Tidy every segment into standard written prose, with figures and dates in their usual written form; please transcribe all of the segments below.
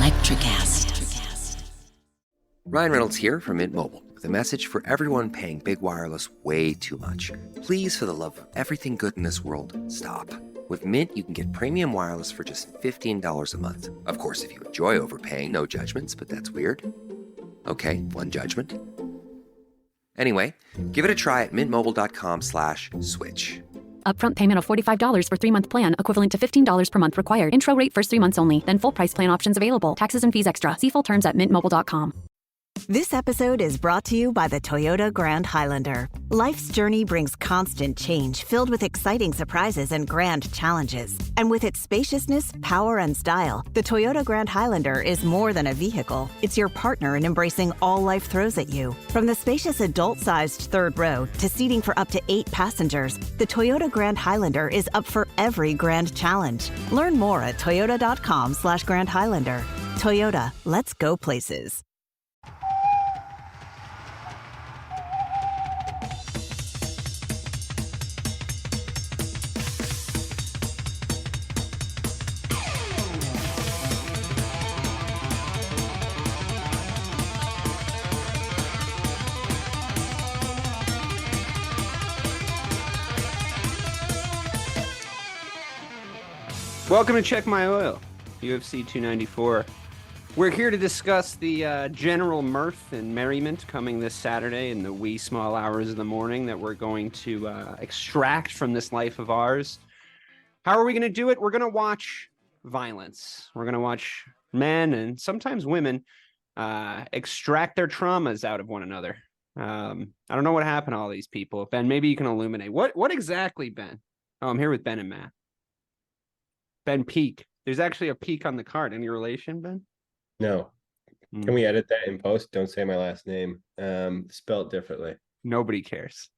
Electricast. Ryan Reynolds here from Mint Mobile with a message for everyone paying big wireless way too much. Please, for the love of everything good in this world, stop. With Mint, you can get premium wireless for just $15 a month. Of course, if you enjoy overpaying, no judgments, but that's weird. Okay, one judgment. Anyway, give it a try at mintmobile.com/switch. Upfront payment of $45 for 3-month plan, equivalent to $15 per month required. Intro rate first 3 months only, then full price plan options available. Taxes and fees extra. See full terms at mintmobile.com. This episode is brought to you by the Toyota Grand Highlander. Life's journey brings constant change, filled with exciting surprises and grand challenges. And with its spaciousness, power, and style, the Toyota Grand Highlander is more than a vehicle. It's your partner in embracing all life throws at you. From the spacious adult-sized third row to seating for up to 8 passengers, the Toyota Grand Highlander is up for every grand challenge. Learn more at toyota.com/Grand Highlander. Toyota, let's go places. Welcome to Check My Oil, UFC 294. We're here to discuss the general mirth and merriment coming this Saturday in the wee small hours of the morning that we're going to extract from this life of ours. How are we going to do it? We're going to watch violence. We're going to watch men and sometimes women extract their traumas out of one another. I don't know what happened to all these people. Ben, maybe you can illuminate. What exactly, Ben? Oh, I'm here with Ben and Matt. Ben Peak. There's actually a peak on the card. Any relation, Ben? No. Can we edit that in post? Don't say my last name. Spell it differently. Nobody cares.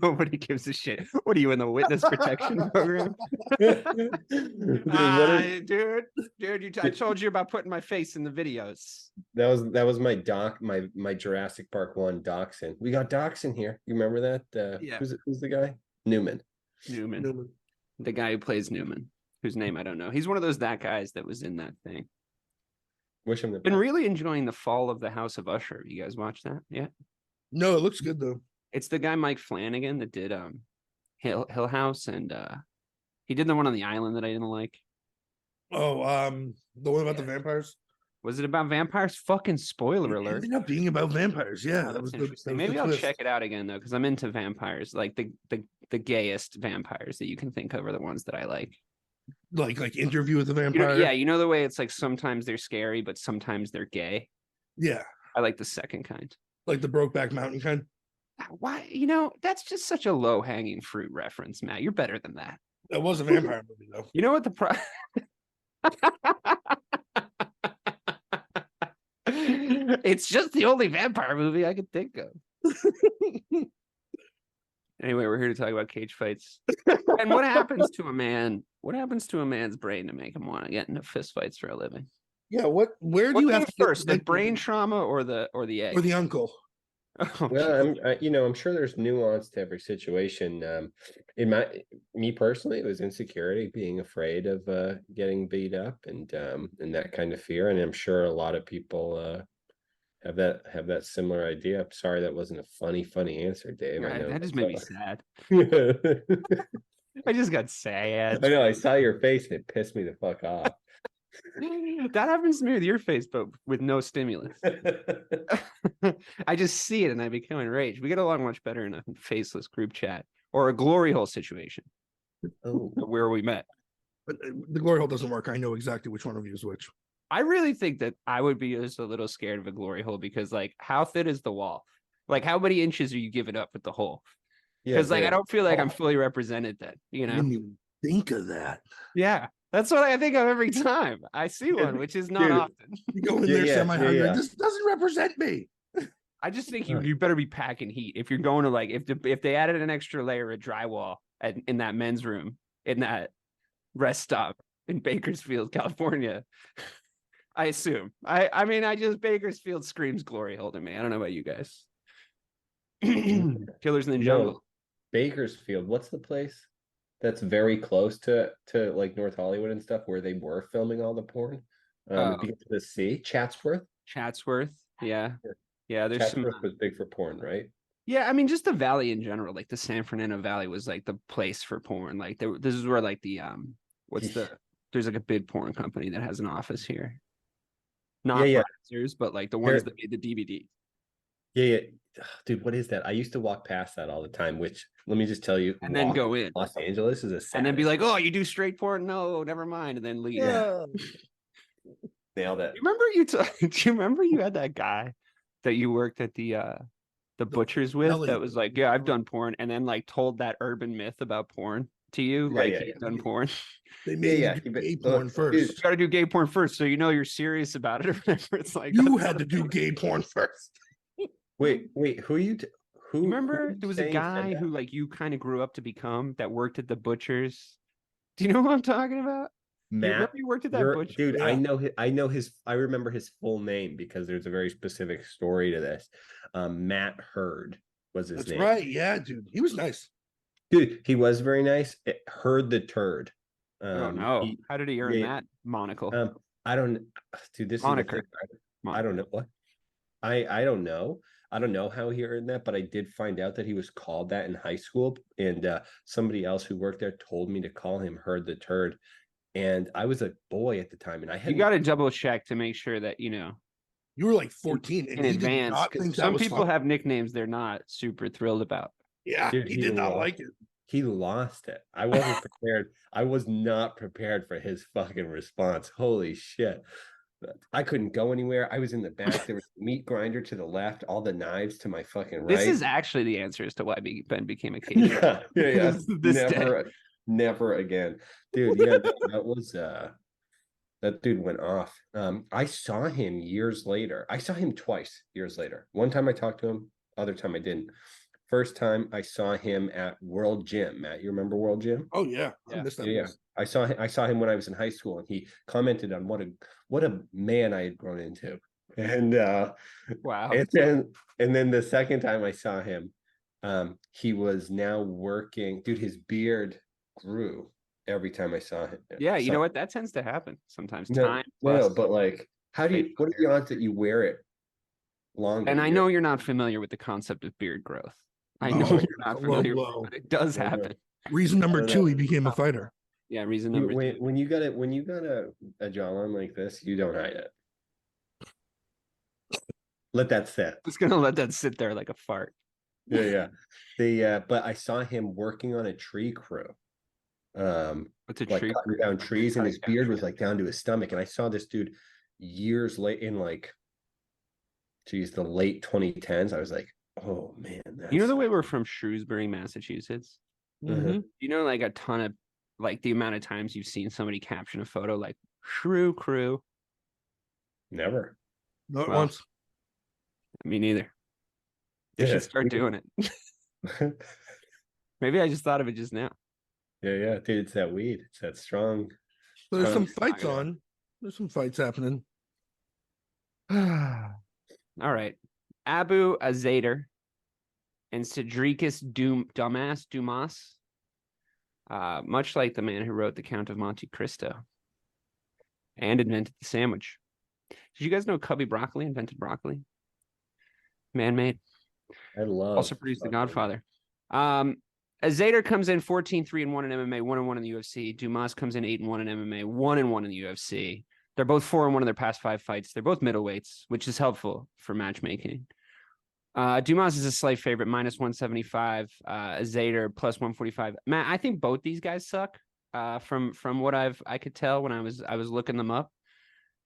Nobody gives a shit. What are you in the witness protection program? Dude, I told you about putting my face in the videos. That was my my Jurassic Park 1 dachshund. We got dachshund here. You remember that? Yeah. Who's the guy? Newman. The guy who plays Newman, whose name I don't know. He's one of those guys that was in that thing. Wish him the been best. really enjoying The Fall of the House of Usher. You guys watch that? Yeah. No, it looks good though. It's the guy Mike Flanagan that did Hill House, and he did the one on the island that I didn't like. Oh, the one about the vampires. Was it about vampires? Fucking spoiler It alert. ended up being about vampires. Yeah, that was interesting. Maybe I'll check it out again though, because I'm into vampires. Like the gayest vampires that you can think of are the ones that I like. Like Interview with the Vampire. You know the way it's like sometimes they're scary, but sometimes they're gay. Yeah, I like the second kind. Like the Brokeback Mountain kind. Why? That's just such a low hanging fruit reference, Matt. You're better than that. That was a vampire movie though. You know what It's just the only vampire movie I could think of. Anyway, we're here to talk about cage fights. And what happens to a man? What happens to a man's brain to make him want to get into fist fights for a living? Yeah, where do you have to first, the brain trauma or the egg? Or the uncle? Oh, Well, I'm sure there's nuance to every situation. Me personally, it was insecurity, being afraid of getting beat up, and that kind of fear. And I'm sure a lot of people have that similar idea. I'm sorry that wasn't a funny answer, Dave. I know that just made me sad. I just got sad. I know. I saw your face and it pissed me the fuck off. That happens to me with your face, but with no stimulus. I just see it and I become enraged. We get along much better in a faceless group chat or a glory hole situation. Oh, where we met. But the glory hole doesn't work. I know exactly which one of you is which. I really think that I would be just a little scared of a glory hole because, like, how thin is the wall? Like, how many inches are you giving up with the hole? Because, I don't feel like I'm fully represented then, I didn't even think of that. Yeah. That's what I think of every time I see one, which is not often. You go in there semi-hungry. This doesn't represent me. I just think you better be packing heat if you're going to, like, if they added an extra layer of drywall in that men's room in that rest stop in Bakersfield, California. I assume. I mean, Bakersfield screams glory hole to me. I don't know about you guys. Killers in the Jungle. Bakersfield. What's the place? that's very close to like North Hollywood and stuff where they were filming all the porn. It begins with a C, Chatsworth. Chatsworth. Yeah. Yeah. There's some. Chatsworth was big for porn, right? Yeah, I mean, just the valley in general, like the San Fernando Valley was like the place for porn. Like this is where like the there's like a big porn company that has an office here. Not Brazzers, but like the ones that made the DVD. Yeah. Dude, what is that? I used to walk past that all the time, which let me just tell you, and then go in. Los Angeles is a and then be like, oh, you do straight porn? No, never mind. And then leave. Yeah. Nailed it. Do you remember you had that guy that you worked at the butchers with that was like, yeah, I've done porn, and then like told that urban myth about porn to you, he's done porn. They made do gay porn first. You got to do gay porn first, so you know you're serious about it. Or whatever. It's like you had to do gay porn first. Wait, who who? Remember, there was a guy who like you kind of grew up to become that worked at the butchers. Do you know what I'm talking about? Matt, you worked at that butcher? Dude, yeah. I remember his full name because there's a very specific story to this. Matt Hurd was his name. That's right. Yeah, dude. He was nice. Dude, he was very nice. Hurd the Turd. Oh no. How did he earn that monocle? I don't dude, this moniker. I don't know what. I don't know. I don't know how he earned that, but I did find out that he was called that in high school. And somebody else who worked there told me to call him Hurd the Turd. And I was a boy at the time, and you got to double check to make sure that you were like 14 in advance. Some people have nicknames they're not super thrilled about. Yeah, dude, he did not like it. He lost it. I wasn't prepared. I was not prepared for his fucking response. Holy shit. I couldn't go anywhere. I was in the back. There was a meat grinder to the left, all the knives to my fucking right. This is actually the answer as to why Ben became a caterer. Yeah. Never again. Dude, yeah, that was that dude went off. I saw him years later. I saw him twice years later. One time I talked to him, other time I didn't. First time I saw him at World Gym. Matt, you remember World Gym? Oh yeah. Yeah. I saw him when I was in high school, and he commented on what a man I had grown into. And wow. And then the second time I saw him, he was now working. Dude, his beard grew every time I saw him. Yeah, you know what? That tends to happen sometimes. No, but like, what are the odds that you wear it longer? And I know you're not familiar with the concept of beard growth. I know you're not familiar with it, but it does happen. Reason number 2, he became a fighter. Yeah, reason number 2. When you got a jawline like this, you don't hide it. Let that sit. Just gonna let that sit there like a fart. Yeah. But I saw him working on a tree crew. What's a tree? Cutting down trees, and his beard was like down to his stomach. And I saw this dude years late in like, the late 2010s. I was like, oh man, you know the way we're from Shrewsbury, Massachusetts. Mm-hmm. You know, like a ton of like the amount of times you've seen somebody caption a photo like Shrew Crew. Never. Not once. Me neither. You should start doing it. Maybe I just thought of it just now. Yeah, dude, it's that weed. It's that strong. So there's some fights on. There's some fights happening. All right. Abu Azader and Cedricus Dumas, much like the man who wrote The Count of Monte Cristo and invented the sandwich. Did you guys know Cubby Broccoli invented broccoli? Man-made. I love. Also produced The Godfather. Azader comes in 14-3-1 in MMA, 1-1 in the UFC. Dumas comes in 8-1 in MMA, 1-1 in the UFC. They're both 4-1 in their past 5 fights. They're both middleweights, which is helpful for matchmaking. Dumas is a slight favorite, -175. Azader +145. Matt, I think both these guys suck. From what I could tell when I was looking them up.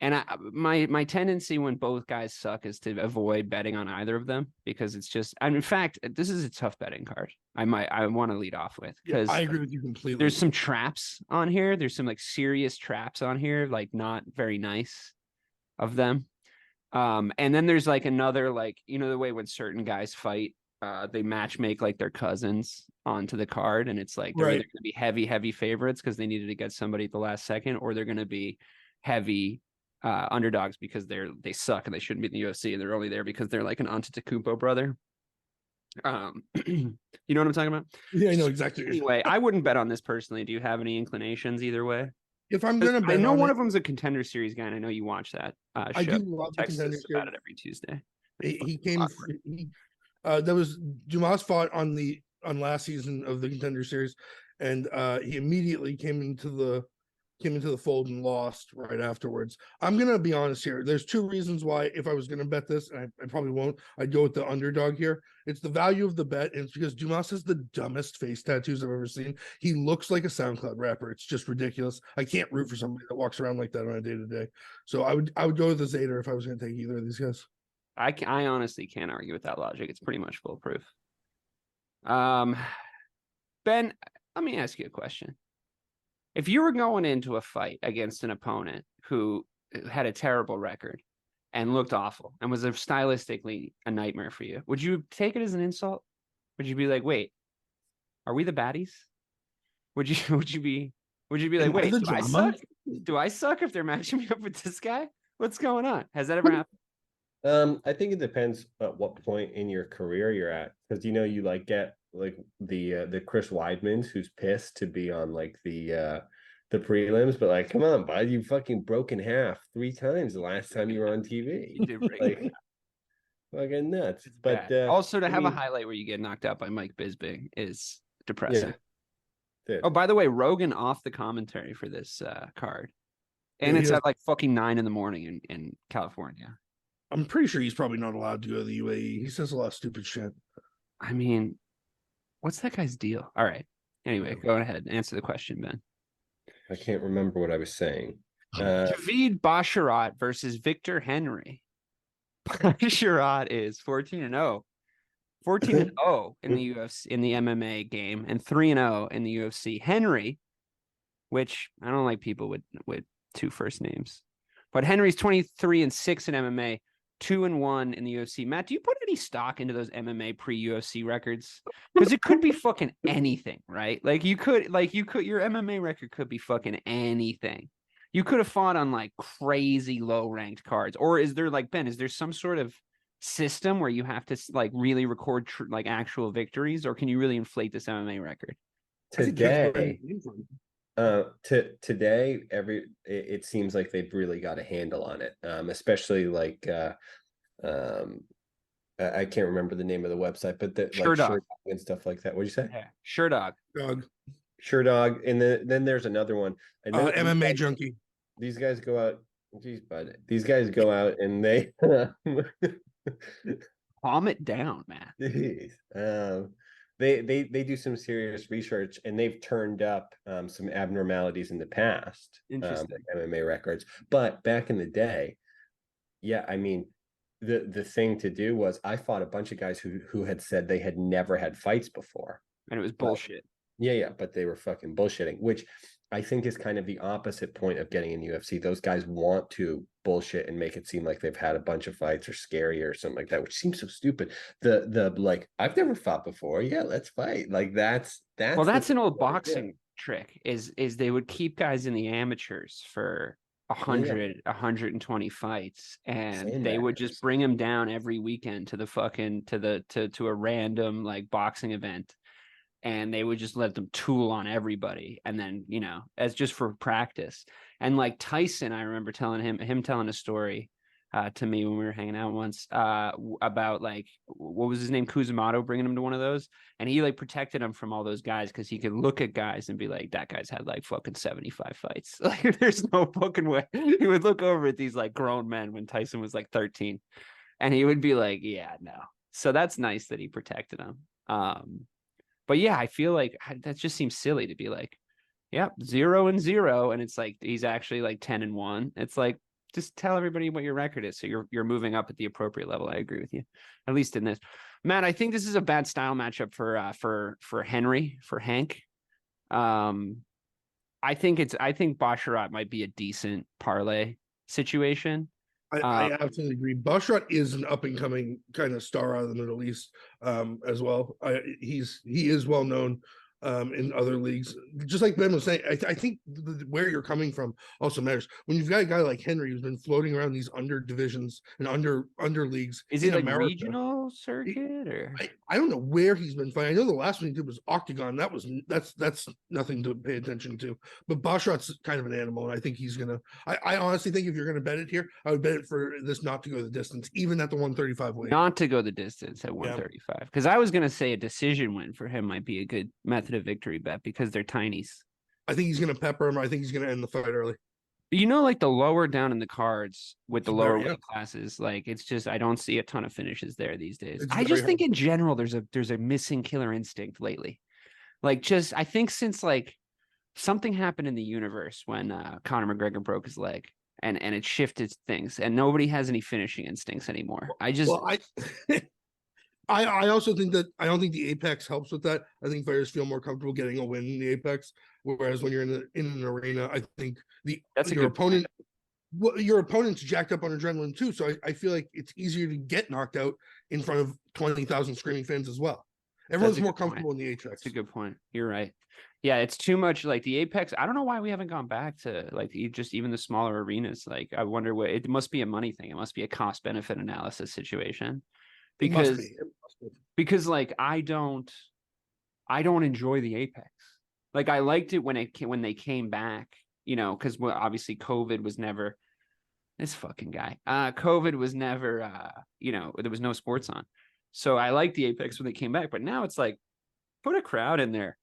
And my tendency when both guys suck is to avoid betting on either of them because it's just. And in fact, this is a tough betting card. I want to lead off with because I agree with you completely. There's some traps on here. There's some like serious traps on here, like not very nice of them. And then there's like another like the way when certain guys fight, they match make like their cousins onto the card, and it's like they're either going to be heavy favorites because they needed to get somebody at the last second, or they're going to be heavy underdogs because they suck and they shouldn't be in the UFC and they're only there because they're like an Antetokounmpo brother. You know what I'm talking about? Yeah, I know exactly. Anyway, I wouldn't bet on this personally. Do you have any inclinations either way? If I'm gonna bet, I know on one it, of them's a Contender Series guy, and I know you watch that I show. do love the Text Contender us about Series. it every Tuesday. He came. There was Dumas fought on last season of the Contender Series, and he immediately came into the fold and lost right afterwards. I'm gonna be honest here. There's two reasons why, if I was gonna bet this, and I probably won't, I'd go with the underdog here. It's the value of the bet, and it's because Dumas has the dumbest face tattoos I've ever seen. He looks like a SoundCloud rapper. It's just ridiculous. I can't root for somebody that walks around like that on a day-to-day. So I would go with the Zader if I was gonna take either of these guys. I honestly can't argue with that logic. It's pretty much foolproof. Ben, let me ask you a question. If you were going into a fight against an opponent who had a terrible record and looked awful and was stylistically a nightmare for you, would you take it as an insult? Would you be like, wait, are we the baddies? Would you be like, wait, do I suck? Do I suck if they're matching me up with this guy? What's going on? Has that ever happened? I think it depends at what point in your career you're at, because you like get like the Chris Weidmans who's pissed to be on like the prelims, but like, come on, bud, you fucking broke in half 3 times the last time you were on TV. You did break like fucking nuts. But also to have a highlight where you get knocked out by Mike Bisping is depressing. Yeah. Oh, by the way, Rogan off the commentary for this card, and it's at like fucking 9 a.m. in California. I'm pretty sure he's probably not allowed to go to the UAE. He says a lot of stupid shit. I mean, what's that guy's deal? All right. Anyway, go ahead and answer the question, Ben. I can't remember what I was saying. David Basharat versus Victor Henry. Basharat is 14-0. 14-0 in the UFC, in the MMA game, and 3-0 in the UFC. Henry, which I don't like people with 2 first names, but Henry's 23-6 in MMA, 2-1 in the UFC. Matt, do you put any stock into those MMA pre-UFC records? Because it could be fucking anything, right? your MMA record could be fucking anything. You could have fought on like crazy low-ranked cards, or is there Ben? Is there some sort of system where you have to like really record like actual victories, or can you really inflate this MMA record? Today, it seems like they've really got a handle on it, especially like I can't remember the name of the website, but Sure Dog and stuff like that. What'd you say? Yeah, Sure Dog. Sure Dog, and then there's another one. MMA Junkie. These guys go out. Geez, bud. These guys go out and they calm it down, man. They do some serious research, and they've turned up some abnormalities in the past. Interesting. MMA records, but back in the day, yeah, I mean, the thing to do was I fought a bunch of guys who had said they had never had fights before, and it was bullshit. But they were fucking bullshitting, which I think is kind of the opposite point of getting in UFC. Those guys want to bullshit and make it seem like they've had a bunch of fights or scary or something like that, which seems so stupid. The like, I've never fought before. Yeah, let's fight. Like that's an old boxing trick is they would keep guys in the amateurs for 120 fights, and they would just bring them down every weekend to the fucking to a random like boxing event, and they would just let them tool on everybody, and then as just for practice. And like Tyson, I remember telling him telling a story to me when we were hanging out once about like, what was his name, Kuzumato, bringing him to one of those, and he like protected him from all those guys because he could look at guys and be like, that guy's had like fucking 75 fights. Like there's no fucking way. He would look over at these like grown men when Tyson was like 13, and he would be like, yeah, no. So that's nice that he protected him. But yeah, I feel like that just seems silly to be like, yeah, 0-0, and it's like he's actually like 10-1. It's like, just tell everybody what your record is, so you're moving up at the appropriate level. I agree with you, at least in this. Matt, I think this is a bad style matchup for Henry, for Hank. I think Basharat might be a decent parlay situation. I absolutely agree. Basharat is an up and coming kind of star out of the Middle East as well. He is well known in other leagues. Just like Ben was saying, I think where you're coming from also matters. When you've got a guy like Henry who's been floating around these under divisions and under leagues, Is it like America, regional circuit or I don't know where he's been fighting. I know the last one he did was Octagon. That's nothing to pay attention to. But Basharat's kind of an animal, and I think he's gonna. I honestly think if you're gonna bet it here, I would bet it for this not to go the distance, even at the 135 weight. Not to go the distance at 135, because I was gonna say a decision win for him might be a good method of victory bet because they're tinies. I think he's gonna pepper him. I think he's gonna end the fight early. You know, like the lower down in the cards with the lower weight classes, like it's just I don't see a ton of finishes there these days. I just think in general there's a missing killer instinct lately. Like just I think since like something happened in the universe when Conor McGregor broke his leg and it shifted things and nobody has any finishing instincts anymore. I also think that I don't think the Apex helps with that. I think fighters feel more comfortable getting a win in the Apex, whereas when you're in an arena, I think your opponent's jacked up on adrenaline too. So I feel like it's easier to get knocked out in front of 20,000 screaming fans as well. Everyone's more comfortable in the Apex. That's a good point. You're right. Yeah, it's too much like the Apex. I don't know why we haven't gone back to like just even the smaller arenas. Like I wonder what it must be a money thing. It must be a cost benefit analysis situation. Because like I don't enjoy the Apex. Like I liked it when they came back, you know, because obviously COVID was never this fucking guy. COVID was never you know, there was no sports on. So I liked the Apex when they came back, but now it's like put a crowd in there.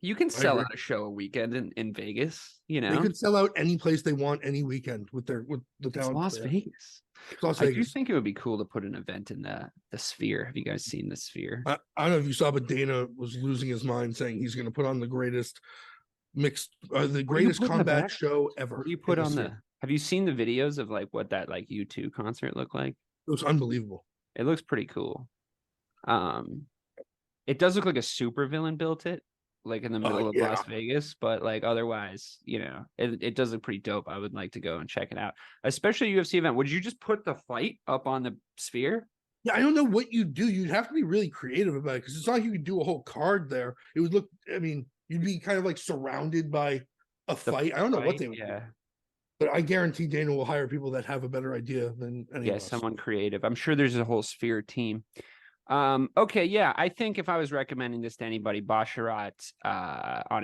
You can sell out a show a weekend in Vegas, you know. They could sell out any place they want any weekend with the talent. Las Vegas. I do think it would be cool to put an event in the Sphere. Have you guys seen the Sphere? I don't know if you saw, but Dana was losing his mind saying he's going to put on the greatest combat show ever. What do you put on the? Have you seen the videos of like what that like U2 concert looked like? It was unbelievable. It looks pretty cool. It does look like a supervillain built it, like in the middle of Las Vegas, but like otherwise, you know, it does look pretty dope. I would like to go and check it out, especially a UFC event. Would you just put the fight up on the Sphere? Yeah, I don't know what you'd do. You'd have to be really creative about it because it's not like you could do a whole card there. It would look, I mean, you'd be kind of like surrounded by a fight. I don't know what they would do. But I guarantee Dana will hire people that have a better idea than anyone else. Someone creative. I'm sure there's a whole Sphere team. Okay, yeah, I think if I was recommending this to anybody, Basharat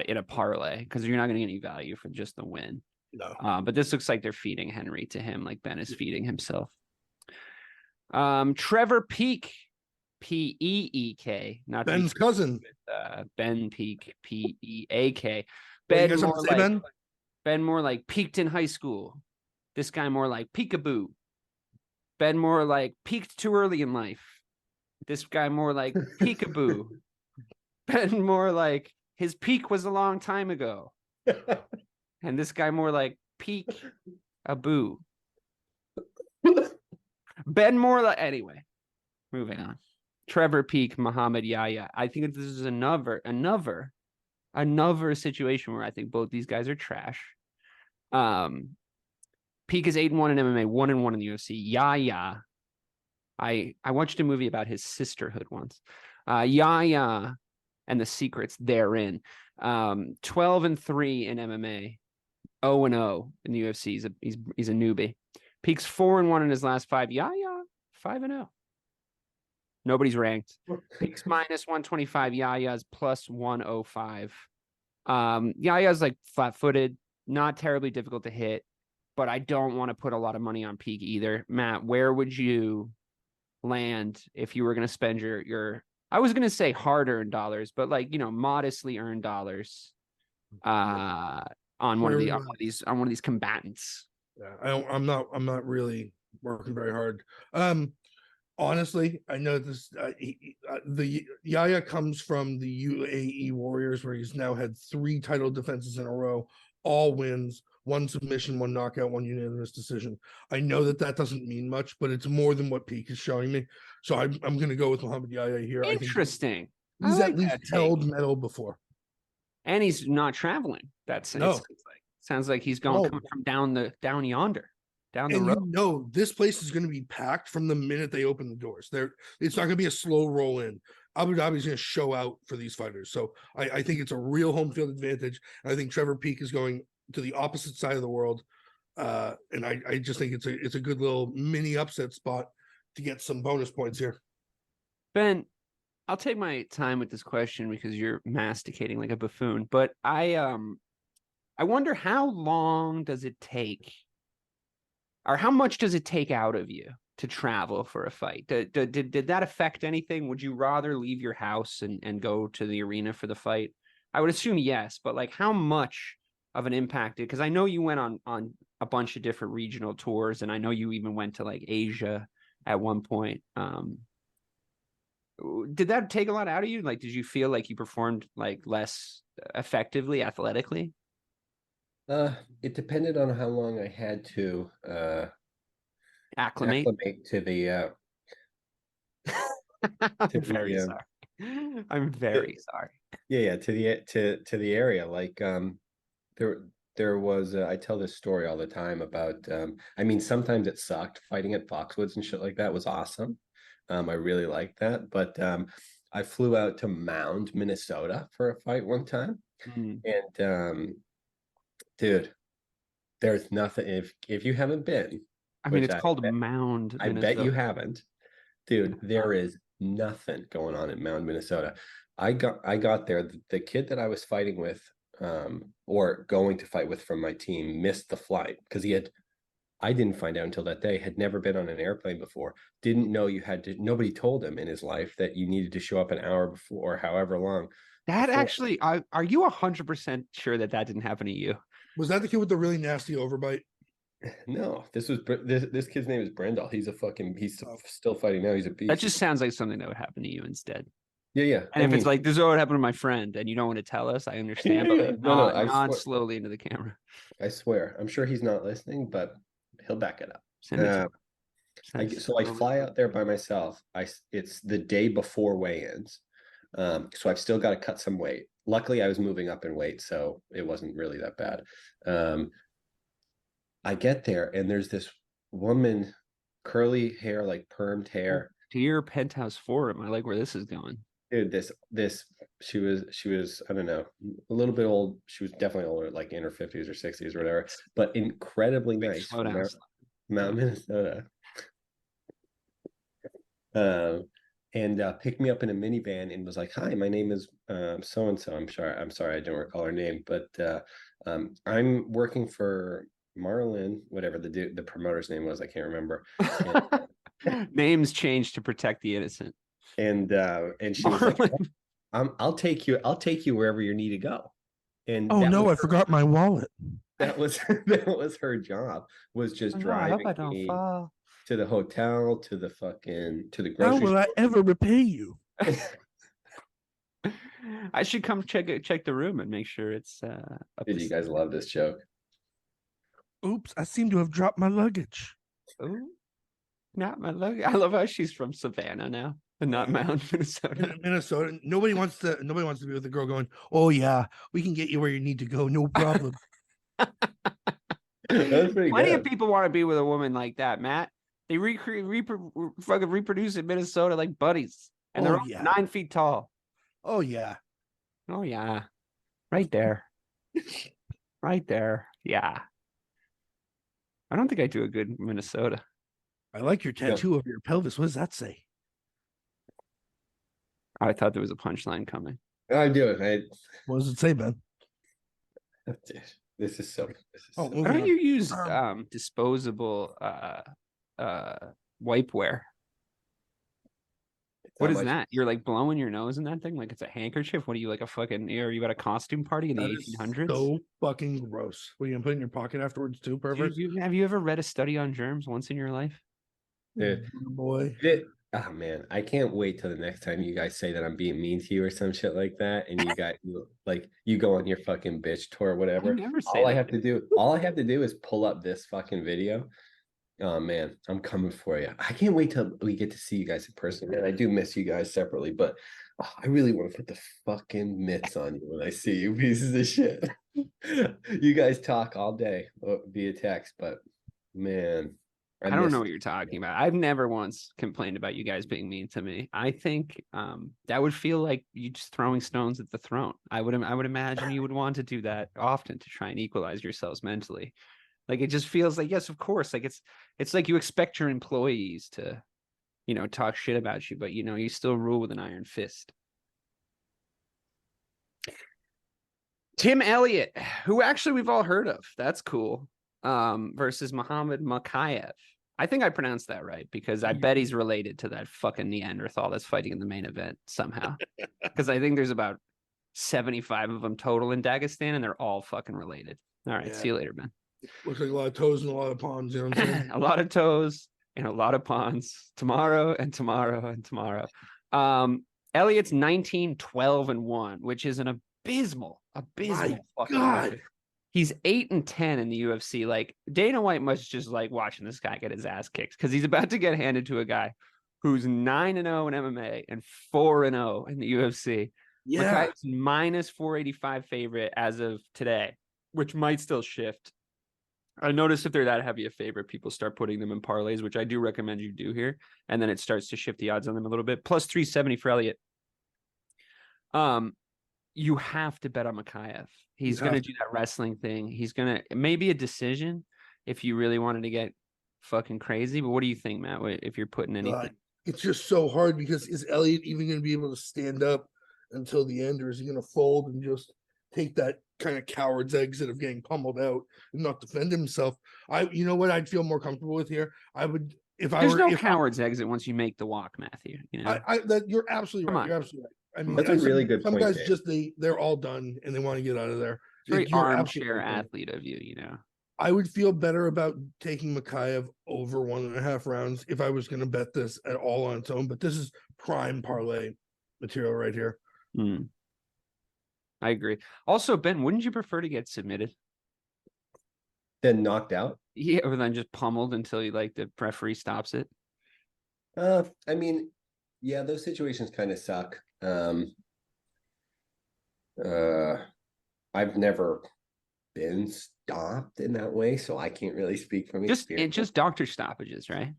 in a parlay, because you're not going to get any value for just the win. No. But this looks like they're feeding Henry to him, like Ben is feeding himself. Trevor Peak, Peek, not Ben's cousin. Ben Peak, Peak. Ben more like peaked in high school. This guy more like peekaboo. Ben more like peaked too early in life. This guy more like peekaboo. Ben more like his peak was a long time ago. And this guy more like peak a boo. Ben more like anyway. Moving on. Trevor Peak, Muhammad Yahya. I think this is another situation where I think both these guys are trash. Peak is 8-1 in MMA, 1-1 in the UFC. Yahya. I watched a movie about his sisterhood once. Yahya and the secrets therein. 12-3 in MMA, 0-0 in the UFC. He's a newbie. Peak's 4-1 in his last 5. Yahya 5-0. Nobody's ranked. Peak's minus 125. Yahya's plus 105. Yahya's like flat-footed, not terribly difficult to hit, but I don't want to put a lot of money on Peak either. Matt, where would you land if you were going to spend your I was going to say hard-earned dollars, but like, you know, modestly earned dollars on one of these combatants? Yeah, I'm not really working very hard. Honestly, I know this. The Yahya comes from the UAE Warriors, where he's now had 3 title defenses in a row, all wins, 1 submission, 1 knockout, 1 unanimous decision. I know that doesn't mean much, but it's more than what Peak is showing me. So I'm going to go with Muhammad Yahya here. Interesting. I think he's at least held medal before, and he's not traveling. Sounds like he's coming from down yonder. Down the road. You know, this place is going to be packed from the minute they open the doors. It's not going to be a slow roll in. Abu Dhabi is going to show out for these fighters. So I think it's a real home field advantage. I think Trevor Peake is going to the opposite side of the world. And I just think it's a good little mini upset spot to get some bonus points here. Ben, I'll take my time with this question because you're masticating like a buffoon. But I wonder how long does it take, or how much does it take out of you to travel for a fight? Did that affect anything? Would you rather leave your house and go to the arena for the fight? I would assume yes, but like how much of an impact? Because I know you went on a bunch of different regional tours, and I know you even went to like Asia at one point. Did that take a lot out of you? Like, did you feel like you performed like less effectively athletically? It depended on how long I had to Acclimate to the I'm very sorry. I'm very sorry. Yeah, to the area. Like there was I tell this story all the time about I mean, sometimes it sucked. Fighting at Foxwoods and shit like that was awesome. I really liked that. But I flew out to Mound, Minnesota for a fight one time. And dude, there's nothing if you haven't been. I mean, it's called Mound, I bet you haven't. Dude, there is nothing going on in Mound, Minnesota. I got there. The kid that I was fighting with, or going to fight with from my team, missed the flight because I didn't find out until that day, had never been on an airplane before, didn't know nobody told him in his life that you needed to show up an hour before, or however long. That actually, are you 100% sure that didn't happen to you? Was that the kid with the really nasty overbite? No, this kid's name is Brendel. He's still fighting now. He's a beast. That just sounds like something that would happen to you instead. Yeah. And if it's like, this is what happened to my friend, and you don't want to tell us, I understand. Yeah. But nod slowly into the camera. I swear. I'm sure he's not listening, but he'll back it up. Send it I fly out there by myself. It's the day before weigh-ins. So I've still got to cut some weight. Luckily, I was moving up in weight, so it wasn't really that bad. I get there, and there's this woman, curly hair, like permed hair. Dear Penthouse Forum, I like where this is going. Dude, she was, I don't know, a little bit old. She was definitely older, like in her 50s or 60s or whatever, but incredibly nice. Mount Minnesota. And picked me up in a minivan and was like, "Hi, my name is so-and-so. I'm sorry, I don't recall her name, but I'm working for Marlin, whatever the promoter's name was, I can't remember." Names change to protect the innocent. And she was like, I'll take you wherever you need to go. And I forgot my wallet. That was her job, was just driving me to the hotel, to the grocery store. How will I ever repay you? I should come check the room and make sure it's Did you guys love this joke? Oops, I seem to have dropped my luggage. Oh, not my luggage. I love how she's from Savannah now and not Mound, Minnesota. Minnesota. Nobody wants to be with a girl going, "Oh yeah, we can get you where you need to go, no problem." That's pretty Plenty good. of people want to be with a woman like that, Matt. They fucking reproduce in Minnesota like buddies, and they're 9 feet tall. Oh yeah, right there, right there. Yeah, I don't think I do a good Minnesota. I like your tattoo over your pelvis. What does that say? I thought there was a punchline coming. I do it. What does it say, Ben? This is so. Why don't you use disposable wipewear? What is that? You're like blowing your nose in that thing like it's a handkerchief? What are you, like a fucking, are you at a costume party in the 1800s? So fucking gross. What, are you gonna put in your pocket afterwards too, pervert? Have you ever read a study on germs once in your life? Boy. Oh man, I can't wait till the next time you guys say that I'm being mean to you or some shit like that, and you go on your fucking bitch tour or whatever. All I have to do is pull up this fucking video. Oh man, I'm coming for you. I can't wait till we get to see you guys in person. Man, I do miss you guys separately, but I really want to put the fucking mitts on you when I see you, pieces of shit. You guys talk all day via text, but man, I don't know what you're talking about. I've never once complained about you guys being mean to me. I think that would feel like you just throwing stones at the throne. I would imagine you would want to do that often to try and equalize yourselves mentally. Like it just feels like, yes, of course. Like it's like you expect your employees to, talk shit about you, but you still rule with an iron fist. Tim Elliott, who actually we've all heard of. That's cool. Versus Muhammad Makayev. I think I pronounced that right because I bet he's related to that fucking Neanderthal that's fighting in the main event somehow. Because I think there's about 75 of them total in Dagestan and they're all fucking related. All right, see you later, man. Looks like a lot of toes and a lot of ponds. You know what I'm saying? A lot of toes and a lot of ponds tomorrow and tomorrow and tomorrow. Elliott's 19-12-1, which is an abysmal fucking record. He's 8-10 in the UFC. Like Dana White must just like watching this guy get his ass kicked because he's about to get handed to a guy who's 9-0 in MMA and 4-0 in the UFC. Yeah, minus 485 favorite as of today, which might still shift. I noticed if they're that heavy a favorite, people start putting them in parlays, which I do recommend you do here, and then it starts to shift the odds on them a little bit. Plus 370 for Elliott. You have to bet on Makayev. He's going to do that wrestling thing. He's going to maybe a decision if you really wanted to get fucking crazy. But what do you think, Matt? If you're putting anything, it's just so hard because is Elliott even going to be able to stand up until the end, or is he going to fold and just take that kind of coward's exit of getting pummeled out and not defend himself? You know what I'd feel more comfortable with here? I would There's no coward's exit once you make the walk, Matthew. You're absolutely right. You're absolutely right. I mean, that's a really good point. Some guys they're all done and they want to get out of there. Very armchair athlete of you, I would feel better about taking Makayev over 1.5 rounds if I was going to bet this at all on its own. But this is prime parlay material right here. I agree. Also, Ben, wouldn't you prefer to get submitted? Then knocked out? Yeah, or then just pummeled until the referee stops it? I mean, yeah, those situations kind of suck. I've never been stopped in that way, so I can't really speak from experience. Just doctor stoppages, right?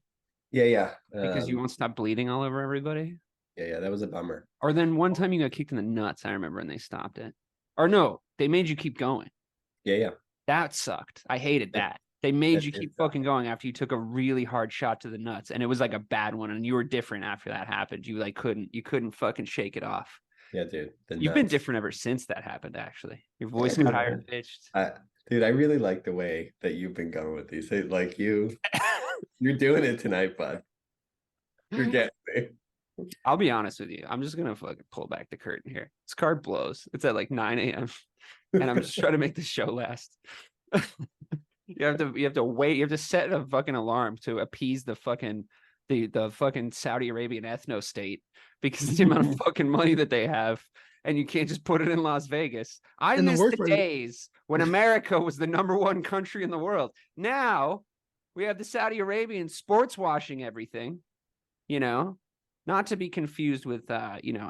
Yeah. Because you won't stop bleeding all over everybody. Yeah, that was a bummer. Or then one time you got kicked in the nuts, I remember, and they stopped it. Or no, they made you keep going. Yeah. That sucked. I hated that. They made you keep fucking going after you took a really hard shot to the nuts, and it was like a bad one, and you were different after that happened. You couldn't fucking shake it off. Yeah, dude. You've been different ever since that happened, actually. Your voice got higher pitched. Dude, I really like the way that you've been going with these. Like you're doing it tonight, bud. You're getting me. I'll be honest with you. I'm just gonna fucking pull back the curtain here. This card blows. It's at like 9 a.m. and I'm just trying to make the show last. You have to wait. You have to set a fucking alarm to appease the fucking Saudi Arabian ethno state because of the amount of fucking money that they have, and you can't just put it in Las Vegas. I miss the days when America was the #1 country in the world. Now we have the Saudi Arabians sports washing everything, not to be confused with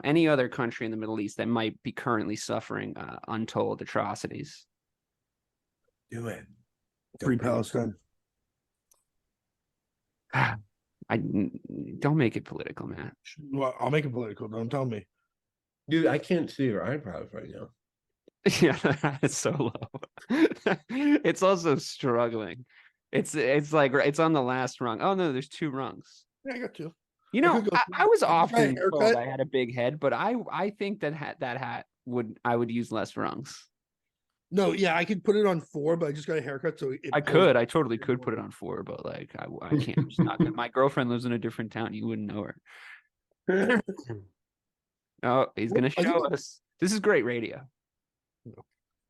any other country in the Middle East that might be currently suffering untold atrocities. Do it. Free Palestine. I don't make it political, Matt. Well, I'll make it political. Don't tell me, dude. I can't see your eyebrows right now. Yeah, it's so low. It's also struggling. It's like it's on the last rung. Oh no, there's 2 rungs. Yeah, I got 2. I was often told I had a big head, but I think that hat I would use less rungs. No, yeah, I could put it on 4, but I just got a haircut, so I totally could put it on 4, but like I can't. I'm just not gonna. My girlfriend lives in a different town. You wouldn't know her. Oh, he's gonna show us. This is great radio.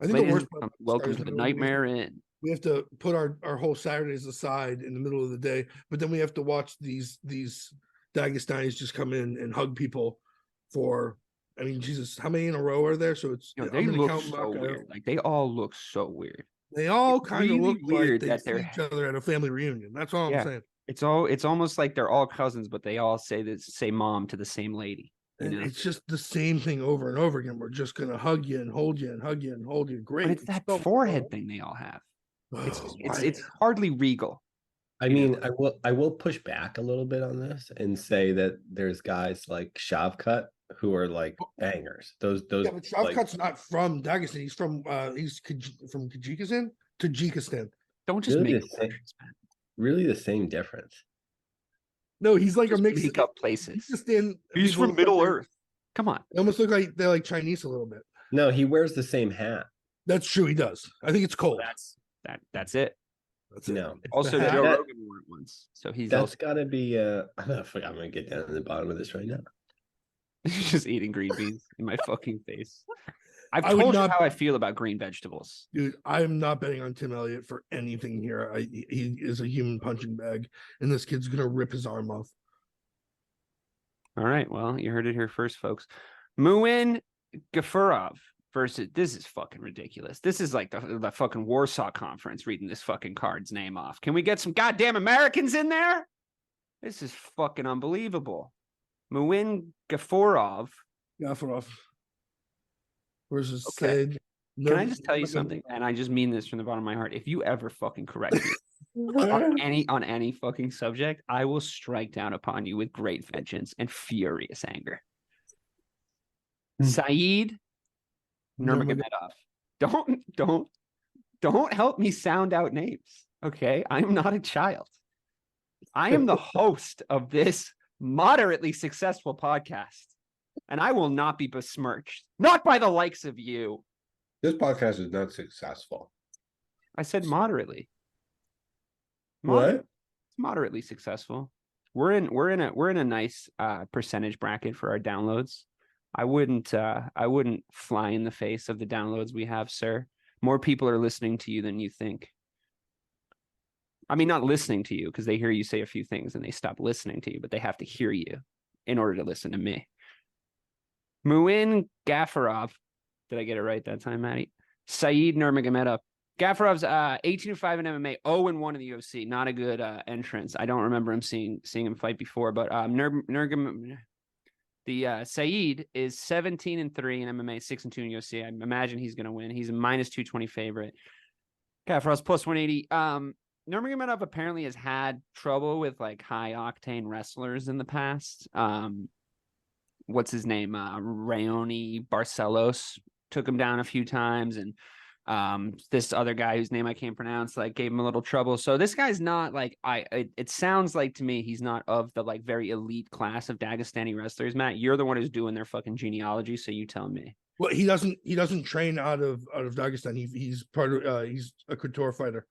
I think the worst part welcome to the Nightmare Inn. We have to put our whole Saturdays aside in the middle of the day, but then we have to watch these Dagestanis just come in and hug people for. I mean, Jesus, how many in a row are there? So it's they look so weird. Like they all look so weird. They all kind of look weird like they see each other at a family reunion. That's all I'm saying. It's almost like they're all cousins, but they all say mom to the same lady. And it's just the same thing over and over again. We're just gonna hug you and hold you and hug you and hold you. Great. But it's that forehead thing they all have. It's hardly regal. I mean, I will push back a little bit on this and say that there's guys like Shavkat who are like bangers. Those Yeah, but like Shavkat's not from Dagestan. He's from from Tajikistan. Tajikistan. Don't just really make the up same, countries, man. really the same difference. No, he's like Just a mix. make up places. Tajikistan. He's people from look Middle like Earth. Come on. They almost look like they're like Chinese a little bit. No, he wears the same hat. That's true. He does. I think it's cold. That's it. That's it. No. It's Also, the hat. Joe That- Rogan wore it once, so he's That's also got to be. I'm gonna get down to the bottom of this right now. just eating green beans in my fucking face. I've I would told you not- how I feel about green vegetables. Dude, I'm not betting on Tim Elliott for anything here. He is a human punching bag, and this kid's gonna rip his arm off. All right, well, you heard it here first, folks. Muin Gafurov versus, this is fucking ridiculous. This is like the fucking Warsaw Conference reading this fucking card's name off. Can we get some goddamn Americans in there? This is fucking unbelievable. Muin Gafurov. Gafarov versus Okay. Said. Can I just tell you something? And I just mean this from the bottom of my heart. If you ever fucking correct me on any fucking subject, I will strike down upon you with great vengeance and furious anger. Saeed Nurmagomedov. Don't help me sound out names. Okay. I'm not a child. I am the host of this moderately successful podcast. And I will not be besmirched. Not by the likes of you. This podcast is not successful. I said moderately. What? Moderately successful. We're in a nice percentage bracket for our downloads. I wouldn't fly in the face of the downloads we have, sir. More people are listening to you than you think. I mean, not listening to you because they hear you say a few things and they stop listening to you, but they have to hear you in order to listen to me. Muin Gafarov. Did I get it right that time, Maddie? Saeed Nurmagomedov. Gafarov's 18-5 in MMA, 0-1 in the UFC. Not a good entrance. I don't remember him seeing him fight before, but Saeed is 17-3 in MMA, 6-2 in UFC. I imagine he's going to win. He's a -220 favorite. Gafarov's +180. Nurmagomedov apparently has had trouble with like high octane wrestlers in the past. What's his name? Rayoni Barcelos took him down a few times, and this other guy whose name I can't pronounce like gave him a little trouble. So this guy's not like it sounds like to me he's not of the like very elite class of Dagestani wrestlers. Matt, you're the one who's doing their fucking genealogy, so you tell me. Well, he doesn't train out of Dagestan. He's part of he's a couture fighter.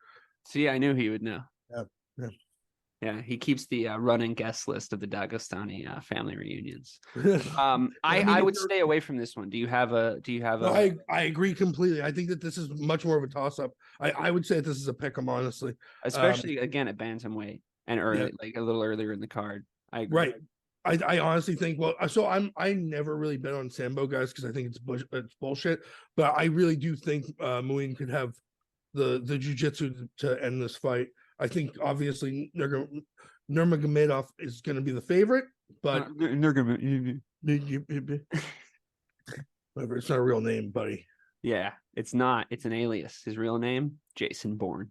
See, I knew he would know. Yeah. Yeah, he keeps the running guest list of the Dagestani family reunions. I would stay away from this one. Do you have a? No, I agree completely. I think that this is much more of a toss up. I would say that this is a pick 'em, honestly. Especially again at bantamweight and early, like a little earlier in the card. I agree. Right. I honestly think so I never really bet on Sambo guys because I think it's bullshit. But I really do think Muin could have the jiu-jitsu to end this fight. I think obviously Nurmagomedov is going to be the favorite, but whatever, it's not a real name, buddy. Yeah, it's not. It's an alias. His real name, Jason Bourne.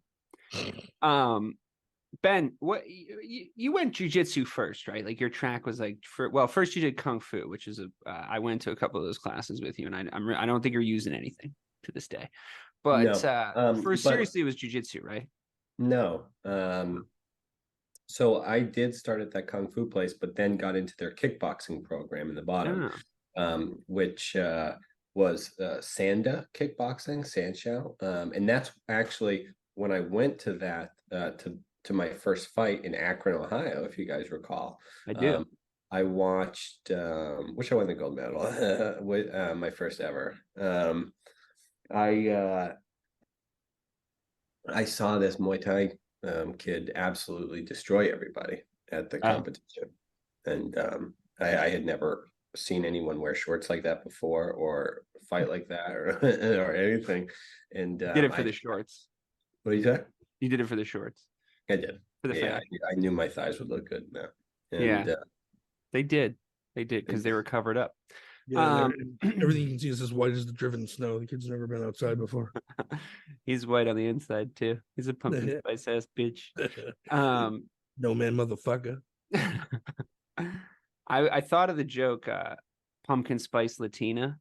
Ben, what you went jiu-jitsu first, right? Like your track was like first you did kung fu, which is I went to a couple of those classes with you, and I don't think you're using anything to this day. But seriously, it was jiu-jitsu, right? No. So I did start at that kung fu place, but then got into their kickboxing program in the bottom, which was Sanda kickboxing, Sanshao. And that's actually when I went to that to my first fight in Akron, Ohio, if you guys recall. I do. I watched wish I won the gold medal with my first ever. I saw this Muay Thai kid absolutely destroy everybody at the competition. And I had never seen anyone wear shorts like that before or fight like that or anything. And did it for the shorts. What did you say? You did it for the shorts. I did. For the I knew my thighs would look good now. And, They did because they were covered up. Yeah, everything you can see is as white as the driven snow. The kid's never been outside before. He's white on the inside too. He's a pumpkin spice ass bitch. No man, motherfucker. I thought of the joke, pumpkin spice Latina,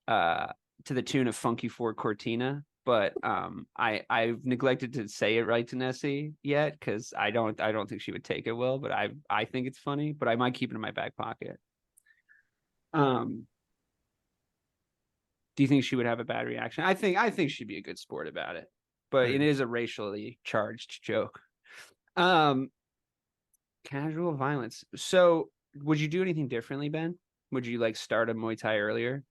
to the tune of Funky Four Cortina, but I've neglected to say it right to Nessie yet because I don't think she would take it well, but I think it's funny, but I might keep it in my back pocket. Do you think she would have a bad reaction? I think she'd be a good sport about it, but it is a racially charged joke. Casual violence. So would you do anything differently, Ben? Would you like start a Muay Thai earlier?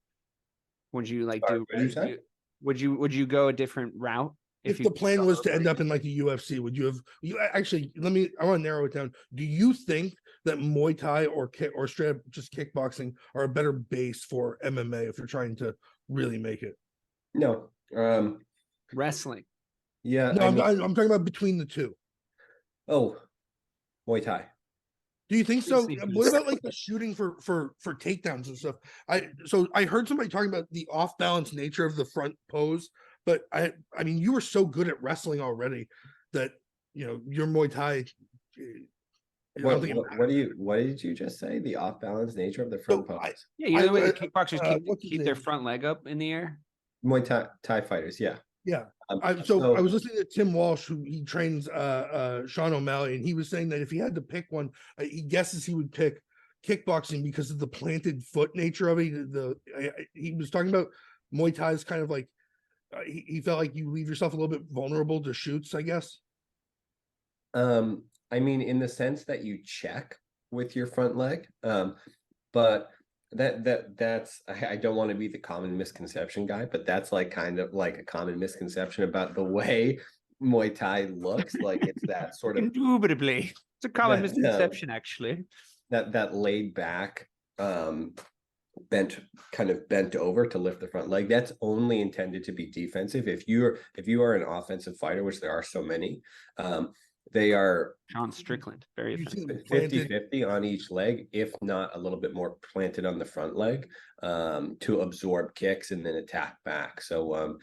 Would you like would you go a different route? If the plan was to end up in like a UFC, would you have actually I want to narrow it down. Do you think that Muay Thai or straight up just kickboxing are a better base for MMA if you're trying to really make it? No. Wrestling. Yeah. No, I'm talking about between the two. Oh, Muay Thai. Do you think so? What about like the shooting for takedowns and stuff? I heard somebody talking about the off balance nature of the front pose, but I mean you were so good at wrestling already that your Muay Thai. What did you just say? The off balance nature of the front pose. The way the kickboxers keep their front leg up in the air. Muay Thai fighters, yeah. Yeah. I was listening to Tim Walsh, who he trains Sean O'Malley, and he was saying that if he had to pick one, he guesses he would pick kickboxing because of the planted foot nature of it. He was talking about Muay Thai is kind of like he felt like you leave yourself a little bit vulnerable to shoots, I guess. I mean, in the sense that you check with your front leg, but that's I don't want to be the common misconception guy, but that's like kind of like a common misconception about the way Muay Thai looks. Like it's that sort of indubitably, it's a common misconception actually. That laid back, bent over to lift the front leg. That's only intended to be defensive. If you are an offensive fighter, which there are so many, they are John Strickland, very effective. 50-50 on each leg, if not a little bit more planted on the front leg, to absorb kicks and then attack back. So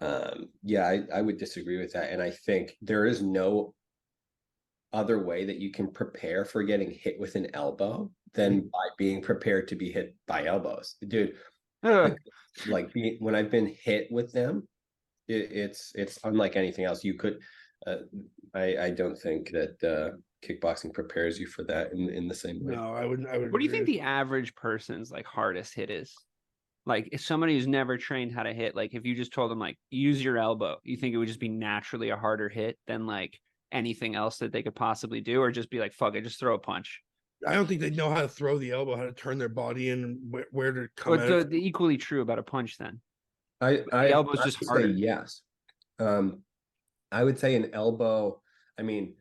I would disagree with that. And I think there is no other way that you can prepare for getting hit with an elbow than by being prepared to be hit by elbows. Dude, when I've been hit with them, it's unlike anything else. You could I don't think that kickboxing prepares you for that in the same way. No, I would. What do you think the average person's like hardest hit is? Like if somebody who's never trained how to hit, like if you just told them like use your elbow, you think it would just be naturally a harder hit than like anything else that they could possibly do, or just be like fuck it, just throw a punch? I don't think they know how to throw the elbow, how to turn their body in, where to come. But the equally true about a punch then. The elbow's just harder. Yes. I would say an elbow. I mean,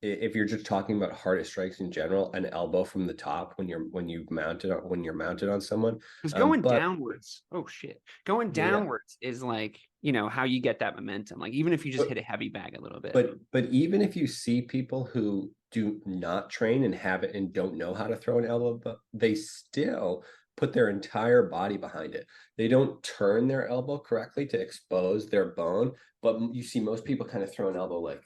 if you're just talking about hardest strikes in general, an elbow from the top when you're mounted on someone. Because going downwards, going downwards is like how you get that momentum. Like even if you just hit a heavy bag a little bit. But even if you see people who do not train and have it and don't know how to throw an elbow, but they still put their entire body behind it. They don't turn their elbow correctly to expose their bone, but you see most people kind of throw an elbow like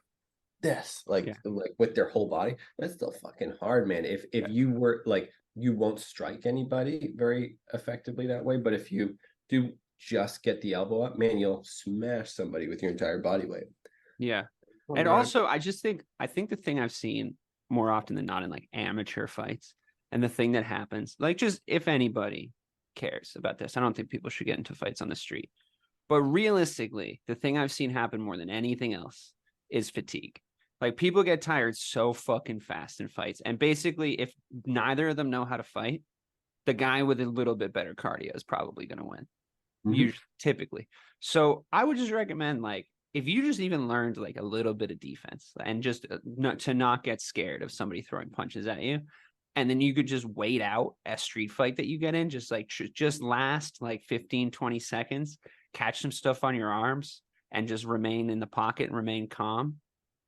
this, like with their whole body. That's still fucking hard, man. If you were like, you won't strike anybody very effectively that way, but if you do just get the elbow up, man, you'll smash somebody with your entire body weight. Yeah. And also I think the thing I've seen more often than not in like amateur fights, and the thing that happens, like just if anybody cares about this, I don't think people should get into fights on the street. But realistically, the thing I've seen happen more than anything else is fatigue. Like people get tired so fucking fast in fights. And basically, if neither of them know how to fight, the guy with a little bit better cardio is probably going to win. Usually, typically. So I would just recommend like, if you just even learned like a little bit of defense and just to not get scared of somebody throwing punches at you. And then you could just wait out a street fight that you get in, just like just last like 15, 20 seconds, catch some stuff on your arms and just remain in the pocket and remain calm.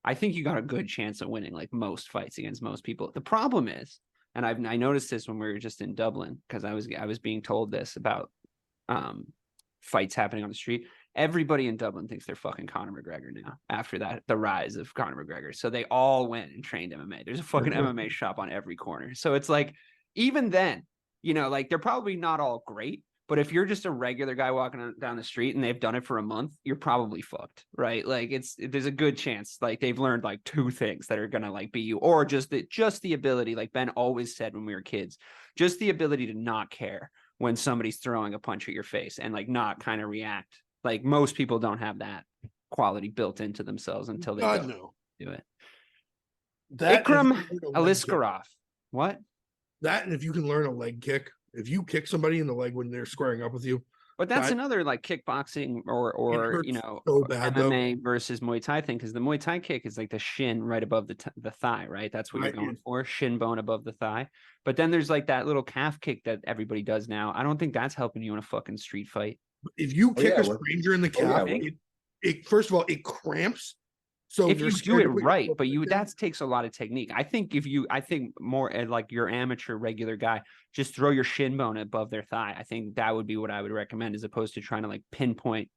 I think you got a good chance of winning like most fights against most people. The problem is and I noticed this when we were just in Dublin, because I was being told this about fights happening on the street. Everybody in Dublin thinks they're fucking Conor McGregor now after the rise of Conor McGregor. So they all went and trained MMA. There's a fucking MMA shop on every corner. So it's like, even then, you know, like they're probably not all great, but if you're just a regular guy walking down the street and they've done it for a month, you're probably fucked, right? Like there's a good chance like they've learned like 2 things that are gonna like be you, or just the ability, like Ben always said when we were kids, just the ability to not care when somebody's throwing a punch at your face and like not kind of react. Like most people don't have that quality built into themselves until they do it. Ikram Aliskerov. What? That, and if you can learn a leg kick, if you kick somebody in the leg when they're squaring up with you. But that's another like kickboxing or you know, so bad, MMA versus Muay Thai thing, because the Muay Thai kick is like the shin right above the thigh, right? That's what you're going for, shin bone above the thigh. But then there's like that little calf kick that everybody does now. I don't think that's helping you in a fucking street fight. If you kick a stranger in the calf, it first of all, it cramps. So if you do it right, but that takes a lot of technique. I think more like your amateur regular guy, just throw your shin bone above their thigh. I think that would be what I would recommend, as opposed to trying to like pinpoint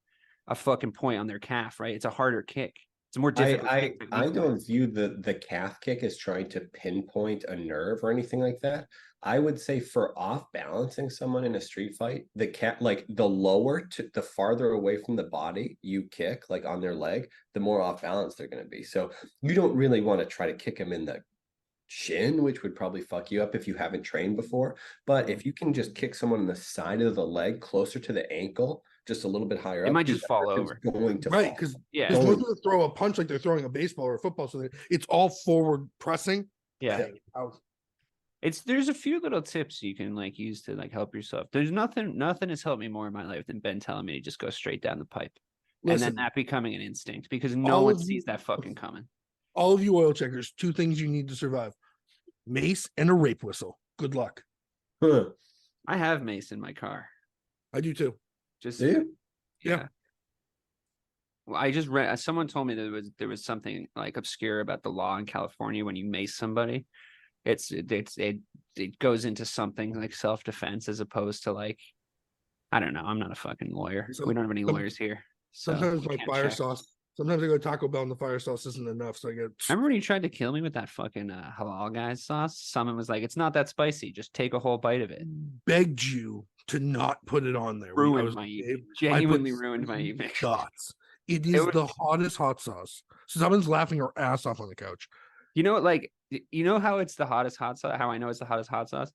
a fucking point on their calf, right? It's a harder kick. It's a more difficult. I don't view the calf kick as trying to pinpoint a nerve or anything like that. I would say for off balancing someone in a street fight, like the lower to the farther away from the body you kick, like on their leg, the more off balance they're going to be. So you don't really want to try to kick them in the shin, which would probably fuck you up if you haven't trained before. But if you can just kick someone on the side of the leg, closer to the ankle, just a little bit higher up, it might just fall over. Right, because most people throw a punch like they're throwing a baseball or a football, so it's all forward pressing. Yeah. There's a few little tips you can like use to like help yourself. There's nothing has helped me more in my life than Ben telling me to just go straight down the pipe. And then that becoming an instinct, because no one sees that fucking coming. All of you oil checkers, 2 things you need to survive: mace and a rape whistle. Good luck. I have mace in my car. I do too. Just yeah. Well, I just read, someone told me there was something like obscure about the law in California when you mace somebody. It goes into something like self-defense as opposed to like, I don't know. I'm not a fucking lawyer. We don't have any lawyers here. So sometimes my fire sauce. Sometimes I go to Taco Bell and the fire sauce isn't enough, so I get. Remember when you tried to kill me with that fucking halal guy's sauce? Someone was like, "It's not that spicy. Just take a whole bite of it." Begged you to not put it on there. Ruined my evening. Genuinely ruined my evening. Shots. It is the hottest hot sauce. So someone's laughing her ass off on the couch. You know, like, you know how it's the hottest hot sauce? How I know it's the hottest hot sauce?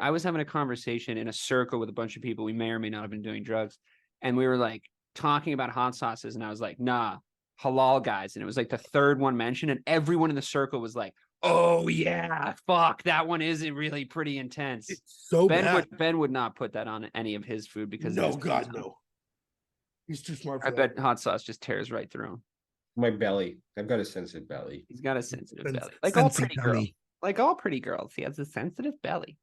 I was having a conversation in a circle with a bunch of people. We may or may not have been doing drugs. And we were like talking about hot sauces. And I was like, nah, halal guys. And it was like the 3rd one mentioned. And everyone in the circle was like, oh yeah, fuck, that one is really pretty intense. It's so bad. Ben would not put that on any of his food because no. He's too smart for that. I bet hot sauce just tears right through him. My belly. I've got a sensitive belly. He's got a sensitive belly. Like all pretty girls. Like all pretty girls. He has a sensitive belly.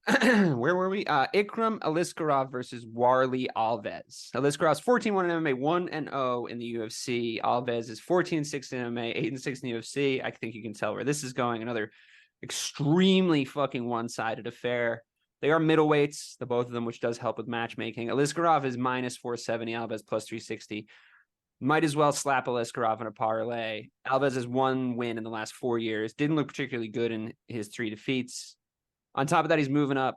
Where were we? Ikram Aliskerov versus Warley Alves. Aliskerov's 14-1 in MMA, 1-0 in the UFC. Alves is 14-6 in MMA, 8-6 in the UFC. I think you can tell where this is going. Another extremely fucking one-sided affair. They are middleweights, the both of them, which does help with matchmaking. Aliskerov is minus 470, Alves plus 360. Might as well slap Aliskerov in a parlay. Alves has 1 win in the last 4 years. Didn't look particularly good in his 3 defeats. On top of that, he's moving up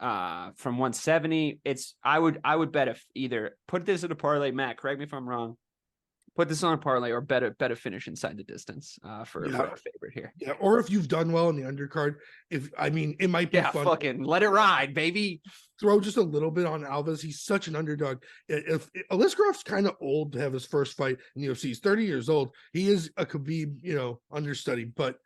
from 170. I would bet if either put this in a parlay, Matt, correct me if I'm wrong. Put this on a parlay or bet a finish inside the distance for a favorite here. Yeah, or if you've done well in the undercard, it might be fun. Fucking let it ride, baby. Throw just a little bit on Alves. He's such an underdog. If Aliskerov's kind of old to have his first fight in the UFC, he's 30 years old. He is a Khabib, understudy. But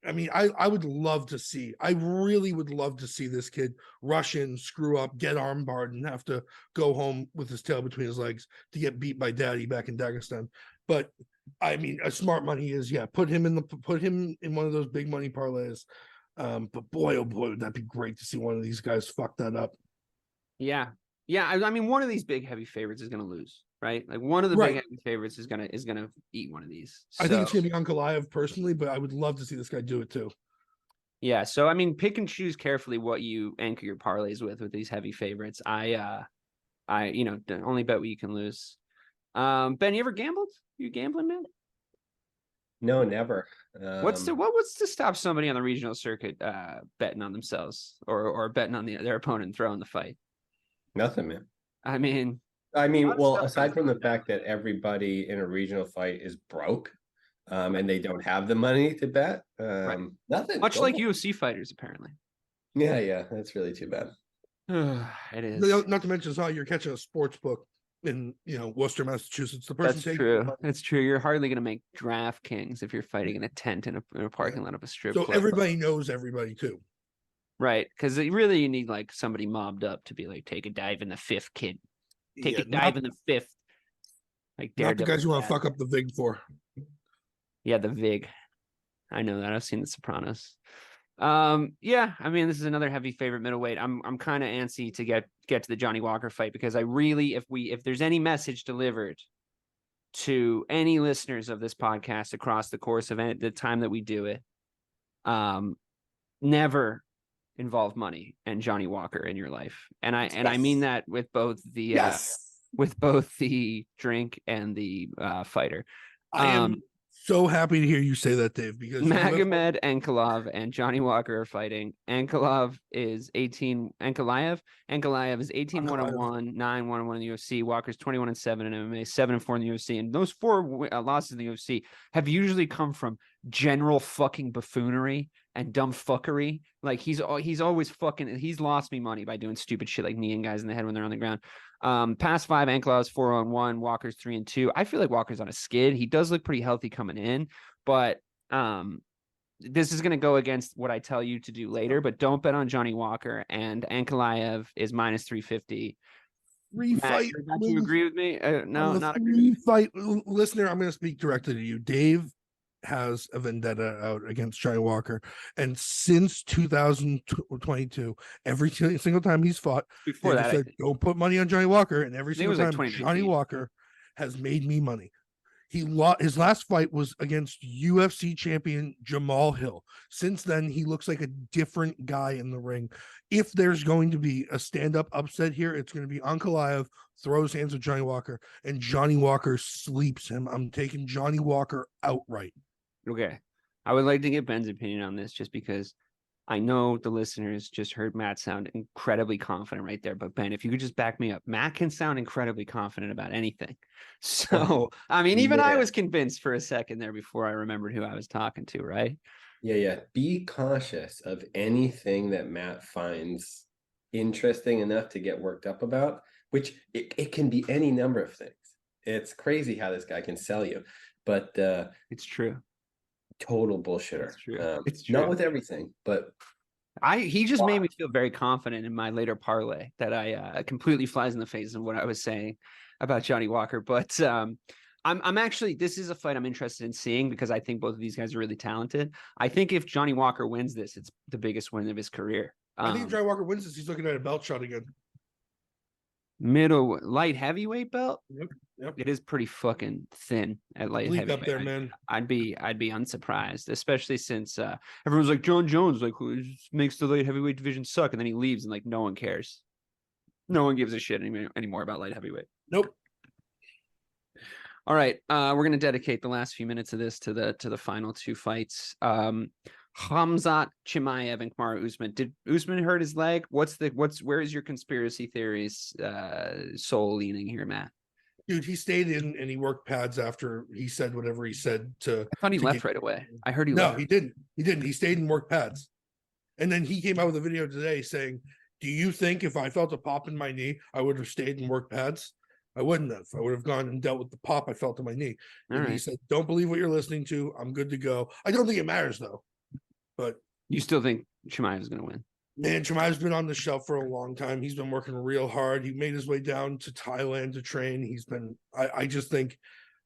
I mean, I would love to see. I really would love to see this kid rush in, screw up, get armbarred, and have to go home with his tail between his legs to get beat by Daddy back in Dagestan. But I mean, a smart money is put him in one of those big money parlays. But boy, oh boy, would that be great to see one of these guys fuck that up. Yeah. I mean, one of these big heavy favorites is going to lose, right? Like one of the big heavy favorites is gonna eat one of these. So. I think it's gonna be Ankalaev personally, but I would love to see this guy do it too. Yeah, so I mean, pick and choose carefully what you anchor your parlays with these heavy favorites. I only bet what you can lose. Ben, you ever gambled? You gambling, man? No, never. What's to stop somebody on the regional circuit betting on themselves or betting on their opponent and throwing the fight? Nothing, man. I mean, Well, aside from the fact that everybody in a regional fight is broke, and they don't have the money to bet, nothing. Much Go like ahead. UFC fighters, apparently. Yeah, that's really too bad. It is. Not to mention, it's not you're catching a sports book in Worcester, Massachusetts. The person That's true. That's true. You're hardly going to make DraftKings if you're fighting in a tent in a parking lot of a strip club. So everybody knows everybody too. Right, because really you need like somebody mobbed up to be like, take a dive in the fifth, kid. Take a dive in the fifth. Like not the guys who want to fuck up the VIG for. Yeah, the VIG. I know that. I've seen The Sopranos. Yeah, I mean, this is another heavy favorite middleweight. I'm kind of antsy to get to the Johnny Walker fight because I really, if there's any message delivered to any listeners of this podcast across the course of the time that we do it, never involve money and Johnny Walker in your life. And I mean that with both the drink and the fighter. I am so happy to hear you say that, Dave, because Magomed Ankalaev and Johnny Walker are fighting. Ankalaev is 18. Ankalaev is 18-1-1, 9-1-1 in the UFC. Walker's 21-7 in MMA, 7-4 in the UFC. And those 4 losses in the UFC have usually come from general fucking buffoonery and dumb fuckery. Like he's always fucking. He's lost me money by doing stupid shit like kneeing guys in the head when they're on the ground. Past 5, Ankalaev's 4-1, Walker's 3-2. I feel like Walker's on a skid. He does look pretty healthy coming in, but this is going to go against what I tell you to do later. But don't bet on Johnny Walker, and Ankalaev is minus 350. Fight. Do you agree with me? No, not agree. Fight, listener. I'm going to speak directly to you, Dave. Has a vendetta out against Johnny Walker, and since 2022, every single time he's fought, before that, said, don't put money on Johnny Walker, and every single time like Johnny Walker has made me money. He lost his last fight was against UFC champion Jamal Hill. Since then, he looks like a different guy in the ring. If there's going to be a stand-up upset here, it's going to be Ankalaev throws hands with Johnny Walker, and Johnny Walker sleeps him. I'm taking Johnny Walker outright. Okay. I would like to get Ben's opinion on this just because I know the listeners just heard Matt sound incredibly confident right there. But Ben, if you could just back me up, Matt can sound incredibly confident about anything. So, I mean, even I was convinced for a second there before I remembered who I was talking to, right? Yeah. Be cautious of anything that Matt finds interesting enough to get worked up about, which it can be any number of things. It's crazy how this guy can sell you, but it's true. Total bullshitter. It's true. It's true. Not with everything, but he just made me feel very confident in my later parlay that I completely flies in the face of what I was saying about Johnny Walker. But I'm actually, this is a fight I'm interested in seeing because I think both of these guys are really talented. I think if Johnny Walker wins this, it's the biggest win of his career. I think if Johnny Walker wins this, he's looking at a belt shot again. Middle light heavyweight belt. Yep. It is pretty fucking thin at light heavyweight. Up there, man. I'd be unsurprised, especially since everyone's like John Jones, like who makes the light heavyweight division suck, and then he leaves, and like no one cares. No one gives a shit anymore about light heavyweight. Nope. All right, we're gonna dedicate the last few minutes of this to the final 2 fights. Khamzat Chimaev and Kamaru Usman. Did Usman hurt his leg? Where is your conspiracy theories soul leaning here, Matt? Dude, he stayed in and he worked pads after he said whatever he said to. I thought he left right away. I heard he No, left. he didn't. He didn't. He stayed and worked pads. And then he came out with a video today saying, do you think if I felt a pop in my knee, I would have stayed and worked pads? I wouldn't have. I would have gone and dealt with the pop I felt in my knee. And he said, don't believe what you're listening to. I'm good to go. I don't think it matters, though. But you still think Chimaev is going to win? Man, Chimaev's been on the shelf for a long time. He's been working real hard. He made his way down to Thailand to train. He's been. I just think,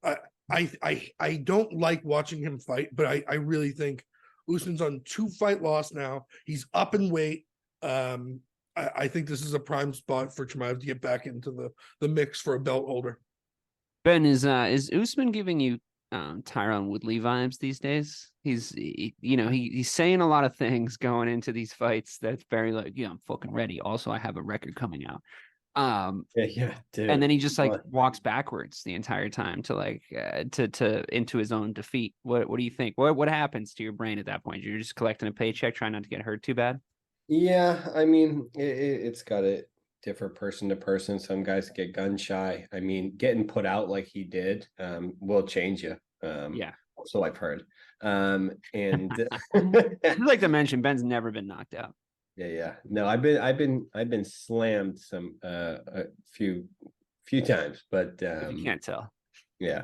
I don't like watching him fight, but I really think Usman's on 2 fight loss now. He's up in weight. I think this is a prime spot for Chimaev to get back into the mix for a belt holder. Ben, is Usman giving you Tyron Woodley vibes these days. He's saying a lot of things going into these fights that's very like, I'm fucking ready. Also, I have a record coming out. Dude. And then he just like walks backwards the entire time to like to into his own defeat. What do you think? What happens to your brain at that point? You're just collecting a paycheck, trying not to get hurt too bad. Yeah, I mean, it's got to differ person to person. Some guys get gun shy. I mean, getting put out like he did will change you. Yeah. So I've heard. And I'd like to mention Ben's never been knocked out. Yeah. No, I've been slammed a few times, but you can't tell. Yeah.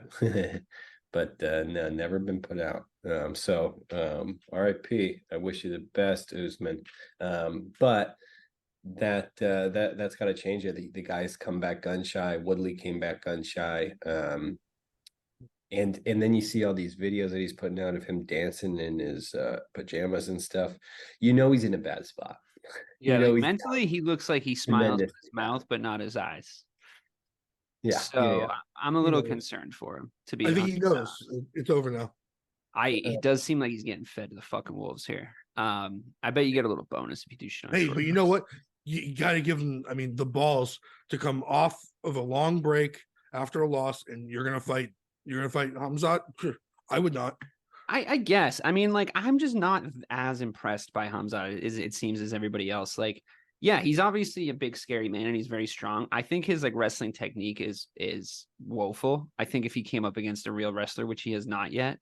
But no, never been put out. RIP. I wish you the best, Usman. But that's got to change it. The guys come back gun shy. Woodley came back gun shy. And then you see all these videos that he's putting out of him dancing in his pajamas and stuff. He's in a bad spot. Yeah, mentally he looks like he smiles with his mouth, but not his eyes. Yeah. So I'm a little concerned for him, to be honest. I think he knows it's over now. It does seem like he's getting fed to the fucking wolves here. I bet you get a little bonus if you do shit. Hey, but you know what? You got to give him, the balls to come off of a long break after a loss, and you're gonna fight Hamzat. I would not. I guess. I'm just not as impressed by Hamzat as it seems as everybody else. Like, yeah, he's obviously a big, scary man, and he's very strong. I think his wrestling technique is woeful. I think if he came up against a real wrestler, which he has not yet,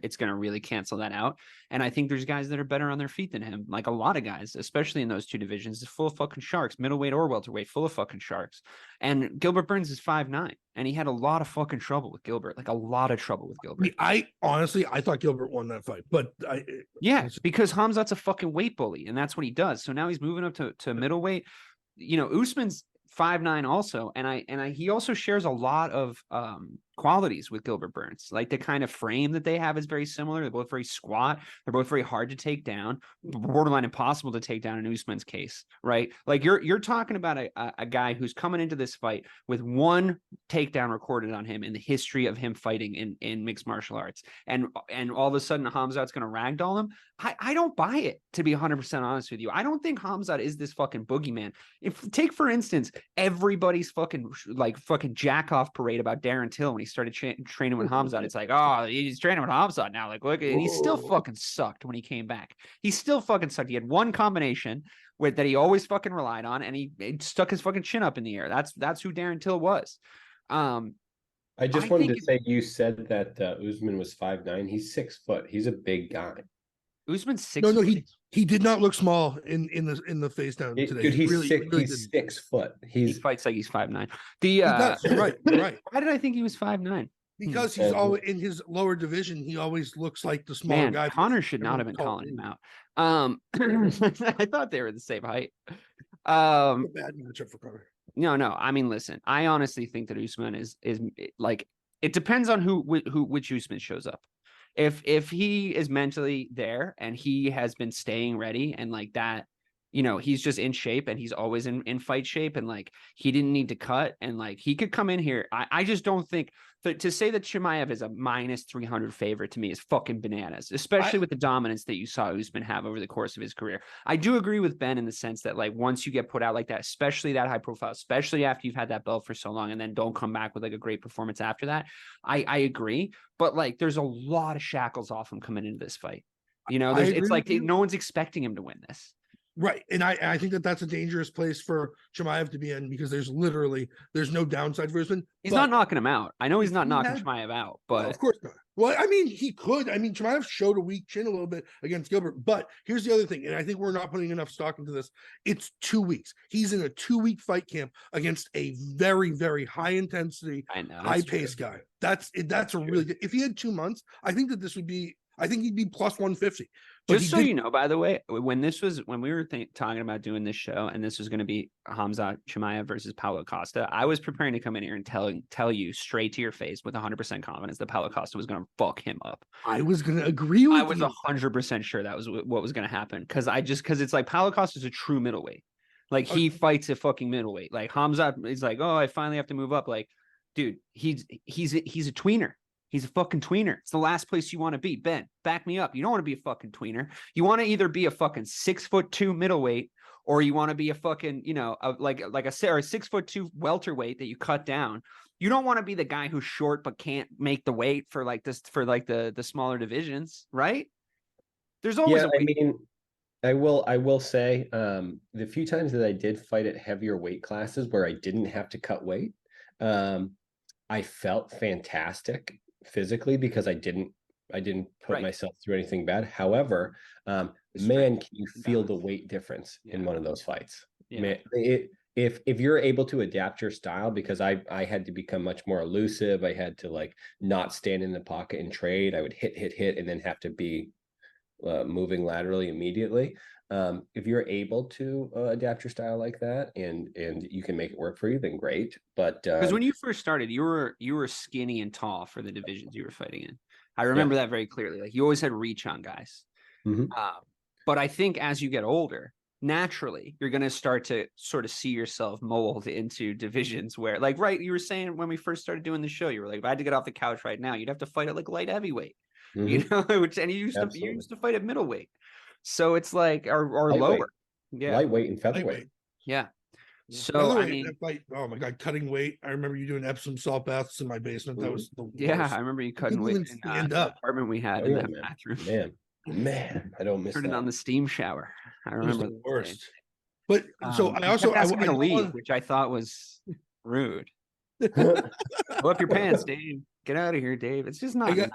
it's going to really cancel that out. And I think there's guys that are better on their feet than him. Like a lot of guys, especially in those two divisions, is full of fucking sharks, middleweight or welterweight, full of fucking sharks. And Gilbert Burns is 5'9", and he had a lot of fucking trouble with Gilbert, like a lot of trouble with Gilbert. I honestly thought Gilbert won that fight, but because Hamzat's a fucking weight bully, and that's what he does. So now he's moving up to middleweight. Usman's 5'9" also, and he also shares a lot of qualities with Gilbert Burns. Like the kind of frame that they have is very similar. They're both very squat. They're both very hard to take down, borderline impossible to take down in Usman's case, right? Like you're talking about a guy who's coming into this fight with one takedown recorded on him in the history of him fighting in mixed martial arts, and all of a sudden Hamzat's going to ragdoll him. I don't buy it, to be 100% honest with you. I don't think Hamzat is this fucking boogeyman. Take for instance everybody's fucking jack off parade about Darren Till when he started training with Hamzat. It's like, oh, he's training with Hamzat now. Like, look, and he still fucking sucked when he came back. He still fucking sucked. He had one combination that he always fucking relied on, and he stuck his fucking chin up in the air. That's who Darren Till was. I wanted to say, you said that Usman was 5'9". He's 6 foot. He's a big guy. Usman's 6 No, foot. he did not look small in the face down today. Dude, he's really, 6. really he's 6 foot. He fights like he's 5'9". You're right. Why did I think he was 5'9"? Because he's always in his lower division. He always looks like the smaller guy. Connor should not have been calling him out. I thought they were the same height. Bad matchup for Connor. No. Listen, I honestly think that Usman is like, it depends on which Usman shows up. If he is mentally there and he has been staying ready and like that, he's just in shape and he's always in fight shape, and like he didn't need to cut, and like he could come in here. I just don't think that to say that Chimaev is a -300 favorite to me is fucking bananas, especially with the dominance that you saw Usman have over the course of his career. I do agree with Ben in the sense that like once you get put out like that, especially that high profile, especially after you've had that belt for so long and then don't come back with like a great performance after that, I agree. But like there's a lot of shackles off him coming into this fight. It's like no one's expecting him to win this. Right. And I think that's a dangerous place for Chimaev to be in, because there's no downside for Usman. He's not knocking him out. I know he's not knocking Chimaev out, but no, of course not. Well, he could. Chimaev showed a weak chin a little bit against Gilbert, but here's the other thing, and I think we're not putting enough stock into this. It's 2 weeks. He's in a 2-week fight camp against a very, very high intensity, high pace guy. That's a really good. If he had 2 months, I think he'd be plus 150. Just so you know, by the way, when we were talking about doing this show, and this was going to be Hamzat Chimaev versus Paulo Costa, I was preparing to come in here and tell you straight to your face with 100% confidence that Paulo Costa was going to fuck him up. I was going to agree with you. I was 100% sure that was what was going to happen, because it's like Paulo Costa is a true middleweight. Like he fights a fucking middleweight. Like Hamzat is like, oh, I finally have to move up. Like, dude, he's a tweener. He's a fucking tweener. It's the last place you want to be. Ben, back me up. You don't want to be a fucking tweener. You want to either be a fucking 6'2" middleweight, or you want to be a fucking, like a 6'2" welterweight that you cut down. You don't want to be the guy who's short but can't make the weight for the smaller divisions, right? There's always a weight. I mean, I will say, the few times that I did fight at heavier weight classes where I didn't have to cut weight, I felt fantastic physically because I didn't put myself through anything bad. However, man, can you feel the weight difference in one of those fights? Yeah. Man, if you're able to adapt your style, because I had to become much more elusive. I had to like not stand in the pocket and trade. I would hit, and then have to be moving laterally immediately. If you're able to adapt your style like that and you can make it work for you, then great. But because when you first started, you were skinny and tall for the divisions you were fighting in. I remember that very clearly. Like, you always had reach on guys. Mm-hmm. But I think as you get older, naturally, you're going to start to sort of see yourself mold into divisions where, like, you were saying when we first started doing the show, you were like, if I had to get off the couch right now, you'd have to fight at like light heavyweight, mm-hmm. And you used to fight at middleweight. So it's like, or lower. Yeah. Lightweight and featherweight. Yeah. So I mean, oh my God, cutting weight. I remember you doing Epsom salt baths in my basement. That was the worst. I remember you cutting weight in the apartment we had in that bathroom. Man, I don't miss Turning on the steam shower. I remember the worst. But so I also asked me to leave, which I thought was rude. Pull up your pants, Dave. Get out of here, Dave. It's just not nice.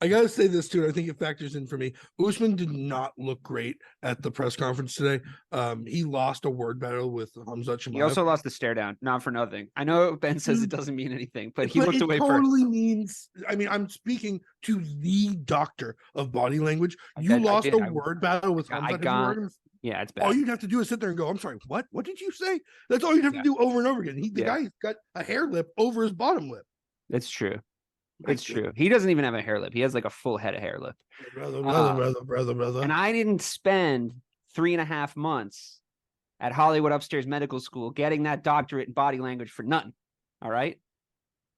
I gotta say this too, and I think it factors in for me. Usman did not look great at the press conference today. He lost a word battle with Khamzat Chimaev. He also lost the stare down, not for nothing. I know Ben says it doesn't mean anything, but he looked away totally first. Means. I mean, I'm speaking to the doctor of body language. You lost a word battle with Khamzat. Yeah, it's bad. All you'd have to do is sit there and go, "I'm sorry, what? What did you say?" That's all you'd have to do over and over again. The guy's got a hair lip over his bottom lip. It's true. It's true. He doesn't even have a hair lip. He has like a full head of hair lip. Brother. And I didn't spend 3.5 months at Hollywood Upstairs Medical School getting that doctorate in body language for nothing. All right.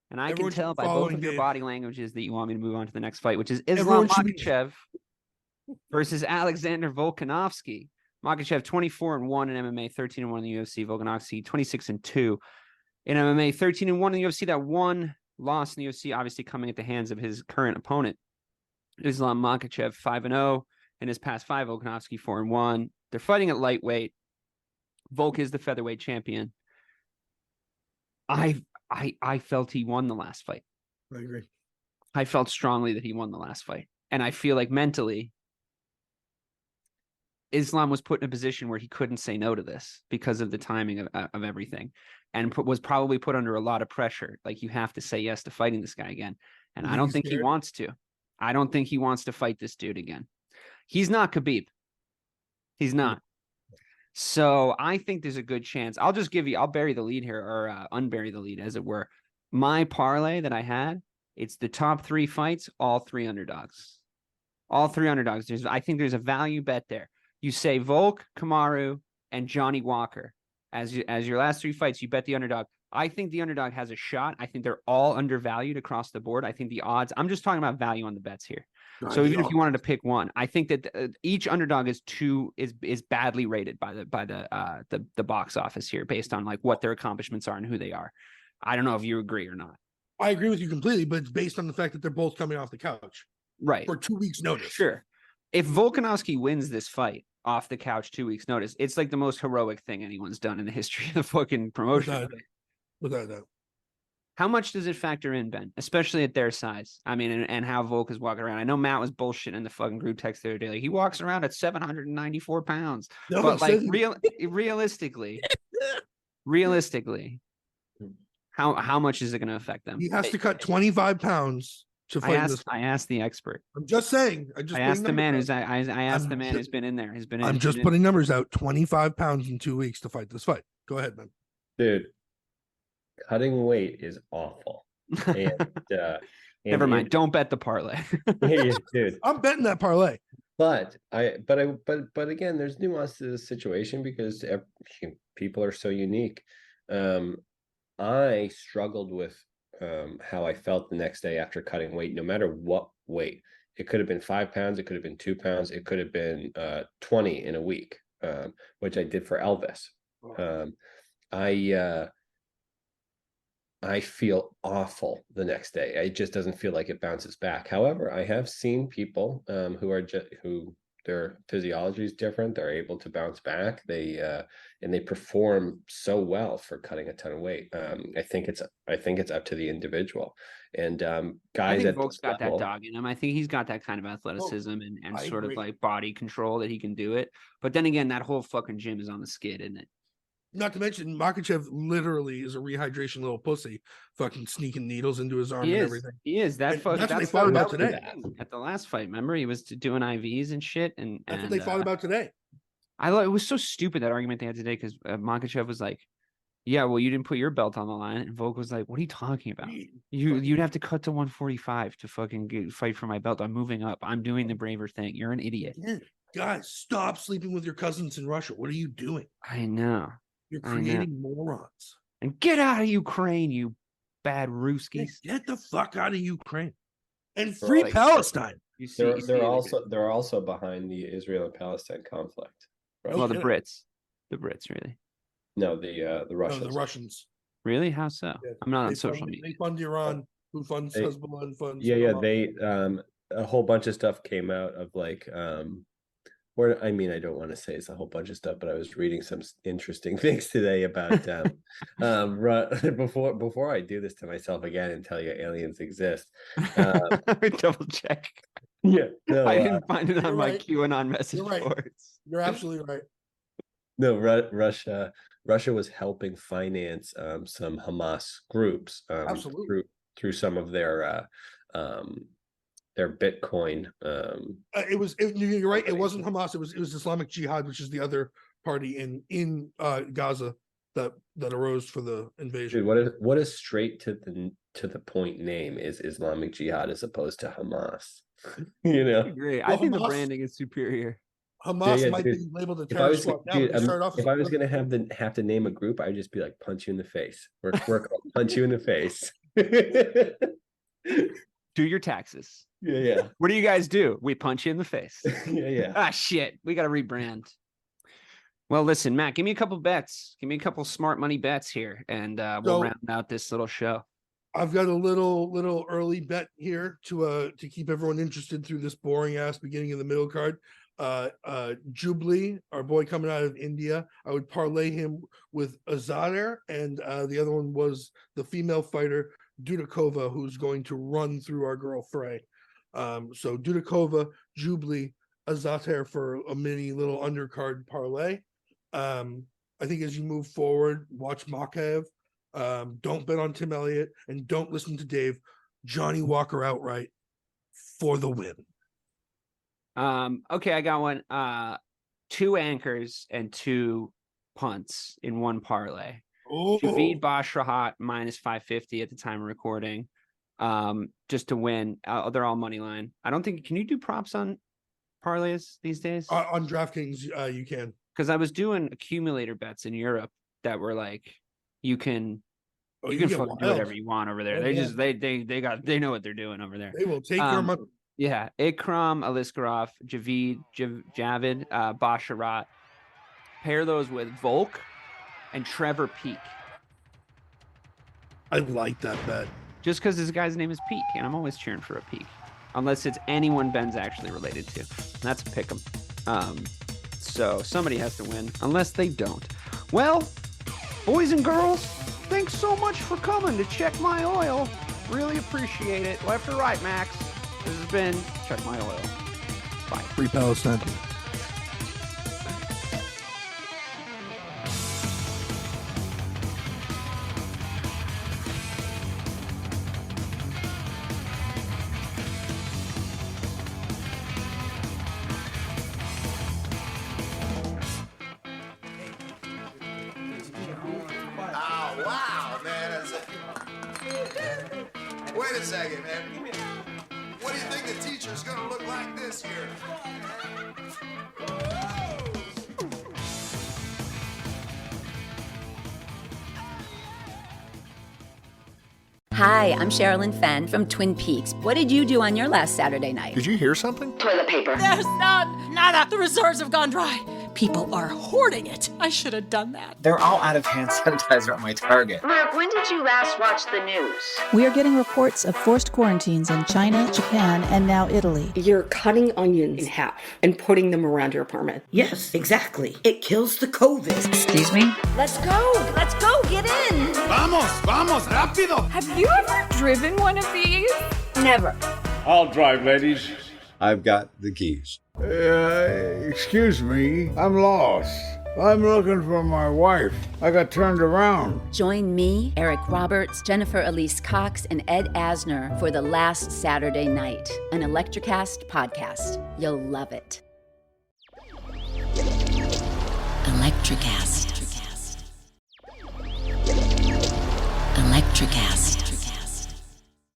And I can tell by both of your body languages that you want me to move on to the next fight, which is Islam Makhachev versus Alexander Volkanovski. Makhachev 24-1 in MMA, 13-1 in the UFC. Volkanovski 26-2 in MMA, 13-1 in the UFC. That one loss in the UFC, obviously coming at the hands of his current opponent, Islam Makhachev, 5-0 in his past 5. Volkanovski 4-1. They're fighting at lightweight. Volk is the featherweight champion. I felt he won the last fight. I agree. I felt strongly that he won the last fight, and I feel like mentally, Islam was put in a position where he couldn't say no to this because of the timing of everything, and was probably put under a lot of pressure. Like, you have to say yes to fighting this guy again. And I don't think he wants to. I don't think he wants to fight this dude again. He's not Khabib. He's not. So I think there's a good chance. I'll bury the lead here, or unbury the lead, as it were. My parlay that I had, it's the top 3 fights, all 3 underdogs. All 3 underdogs. I think there's a value bet there. You say Volk, Kamaru, and Johnny Walker as your last 3 fights. You bet the underdog. I think the underdog has a shot. I think they're all undervalued across the board. I think the odds, I'm just talking about value on the bets here. So even if you wanted to pick one, I think that each underdog is badly rated by the box office here, based on like what their accomplishments are and who they are. I don't know if you agree or not. I agree with you completely, but it's based on the fact that they're both coming off the couch, right, for 2 weeks notice. Sure. If Volkanovski wins this fight off the couch 2 weeks notice, it's like the most heroic thing anyone's done in the history of the fucking promotion. Without that. How much does it factor in, Ben? Especially at their size. I mean, and how Volk is walking around. I know Matt was bullshitting in the fucking group text the other day. Like, he walks around at 794 pounds. No, but like realistically, how much is it going to affect them? He has to cut 25 pounds to fight this. I asked the expert. I'm just saying. I asked the man who's been in there. I'm just putting numbers out. 25 pounds in 2 weeks to fight this fight. Go ahead, man. Dude, cutting weight is awful. And never mind. Don't bet the parlay. Dude, I'm betting that parlay. But again, there's nuance to this situation because people are so unique. I struggled with how I felt the next day after cutting weight, no matter what weight. It could have been 5 pounds, it could have been 2 pounds, it could have been 20 in a week, which I did for Elvis. I feel awful the next day. It just doesn't feel like it bounces back. However, I have seen people who their physiology is different. They're able to bounce back. And they perform so well for cutting a ton of weight. I think it's up to the individual. And guys, I think at Volk's this got level, that dog in him. I think he's got that kind of athleticism and I sort agree. of like body control that he can do it. But then again, that whole fucking gym is on the skid, isn't it? Not to mention, Makachev literally is a rehydration little pussy, fucking sneaking needles into his arm He and is. everything. He is. That And fuck. that's what they That's fought about that today. was at the last fight. Remember, he was doing IVs and shit. And That's what they fought about today. it was so stupid, that argument they had today, because Makachev was like, "Yeah, well, you didn't put your belt on the line," and Volk was like, "What are you talking about? You'd have to cut to 145 to fucking fight for my belt. I'm moving up. I'm doing the braver thing. You're an idiot." Guys, stop sleeping with your cousins in Russia. What are you doing? I know. You're I know. creating morons. And get out of Ukraine, you bad Ruskies. Get the fuck out of Ukraine and They're free like- Palestine. You see, you see they're it. they're also behind the Israel and Palestine conflict. Right? Well, the kidding. Brits, really. No, the No, Russians. the Russians. Really? How so? Yeah. I'm not on They social fund, media. They fund Iran, who funds They- Hezbollah and funds. Yeah, Hamas. they a whole bunch of stuff came out of like where, I mean, I don't want to say it's a whole bunch of stuff, but I was reading some interesting things today about before I do this to myself again and tell you aliens exist. Double check. Yeah, no, I didn't find it you're on my right. QAnon message You're right. boards. You're absolutely right. no, Russia was helping finance some Hamas groups Absolutely. through some of their Bitcoin. You're right. It wasn't Hamas. It was Islamic Jihad, which is the other party in Gaza that arose for the invasion. Dude, what a straight to the point name is Islamic Jihad as opposed to Hamas. You I know, agree. Well, I think the Hamas- branding is superior. Hamas yeah, might dude. be labeled a if I was terrorist squad now, but they started off as if a I was political- gonna have to name a group, I'd just be like punch you in the face. We're called punch you in the face. Do your taxes. yeah. What do you guys do? We punch you in the face. Yeah. Ah, shit. We got to rebrand. Well, listen, Matt, give me a couple bets. Give me a couple smart money bets here, and we'll So- round out this little show. I've got a little early bet here to keep everyone interested through this boring ass beginning of the middle card. Jubilee, our boy coming out of India, I would parlay him with Azadeh, and the other one was the female fighter Dudakova, who's going to run through our girl Frey. So Dudakova, Jubilee, Azadeh for a mini little undercard parlay. I think as you move forward, watch Makaev. Don't bet on Tim Elliott, and don't listen to Dave. Johnny Walker outright for the win. Okay, I got one. 2 anchors and 2 punts in one parlay. Oh, Javid Bashrahat minus 550 at the time of recording. Just to win. They're all money line. I don't think. Can you do props on parlays these days? on DraftKings, you can. Because I was doing accumulator bets in Europe that were like, you can get fucking do wild. whatever you want over there. Oh, They yeah. just they know what they're doing over there. They will take your money. Yeah, Ikram, Aliskarov, Javid, Javid, Basharat. Pair those with Volk and Trevor Peak. I like that bet. Just because this guy's name is Peak, and I'm always cheering for a Peak. Unless it's anyone Ben's actually related to. That's pick 'em. So somebody has to win, unless they don't. Well, boys and girls, thanks so much for coming to Check My Oil. Really appreciate it. Left or right, Max? This has been Check My Oil. Bye. Free Palestine. Oh, wow, man. Wait a second, man. What do you think the teacher's gonna look like this year? Hi, I'm Sherilyn Fenn from Twin Peaks. What did you do on your last Saturday night? Did you hear something? Toilet paper. There's none. Nada. The reserves have gone dry. People are hoarding it. I should have done that. They're all out of hand sanitizer at my Target. Mark, when did you last watch the news? We are getting reports of forced quarantines in China, Japan, and now Italy. You're cutting onions in half and putting them around your apartment. Yes, exactly. It kills the COVID. Excuse me? Let's go. Let's go. Get in. Vamos, rápido. Have you ever driven one of these? Never. I'll drive, ladies. I've got the keys. Excuse me, I'm lost. I'm looking for my wife. I got turned around. Join me, Eric Roberts, Jennifer Elise Cox, and Ed Asner for The Last Saturday Night, an Electrocast podcast. You'll love it. Electrocast. Electrocast.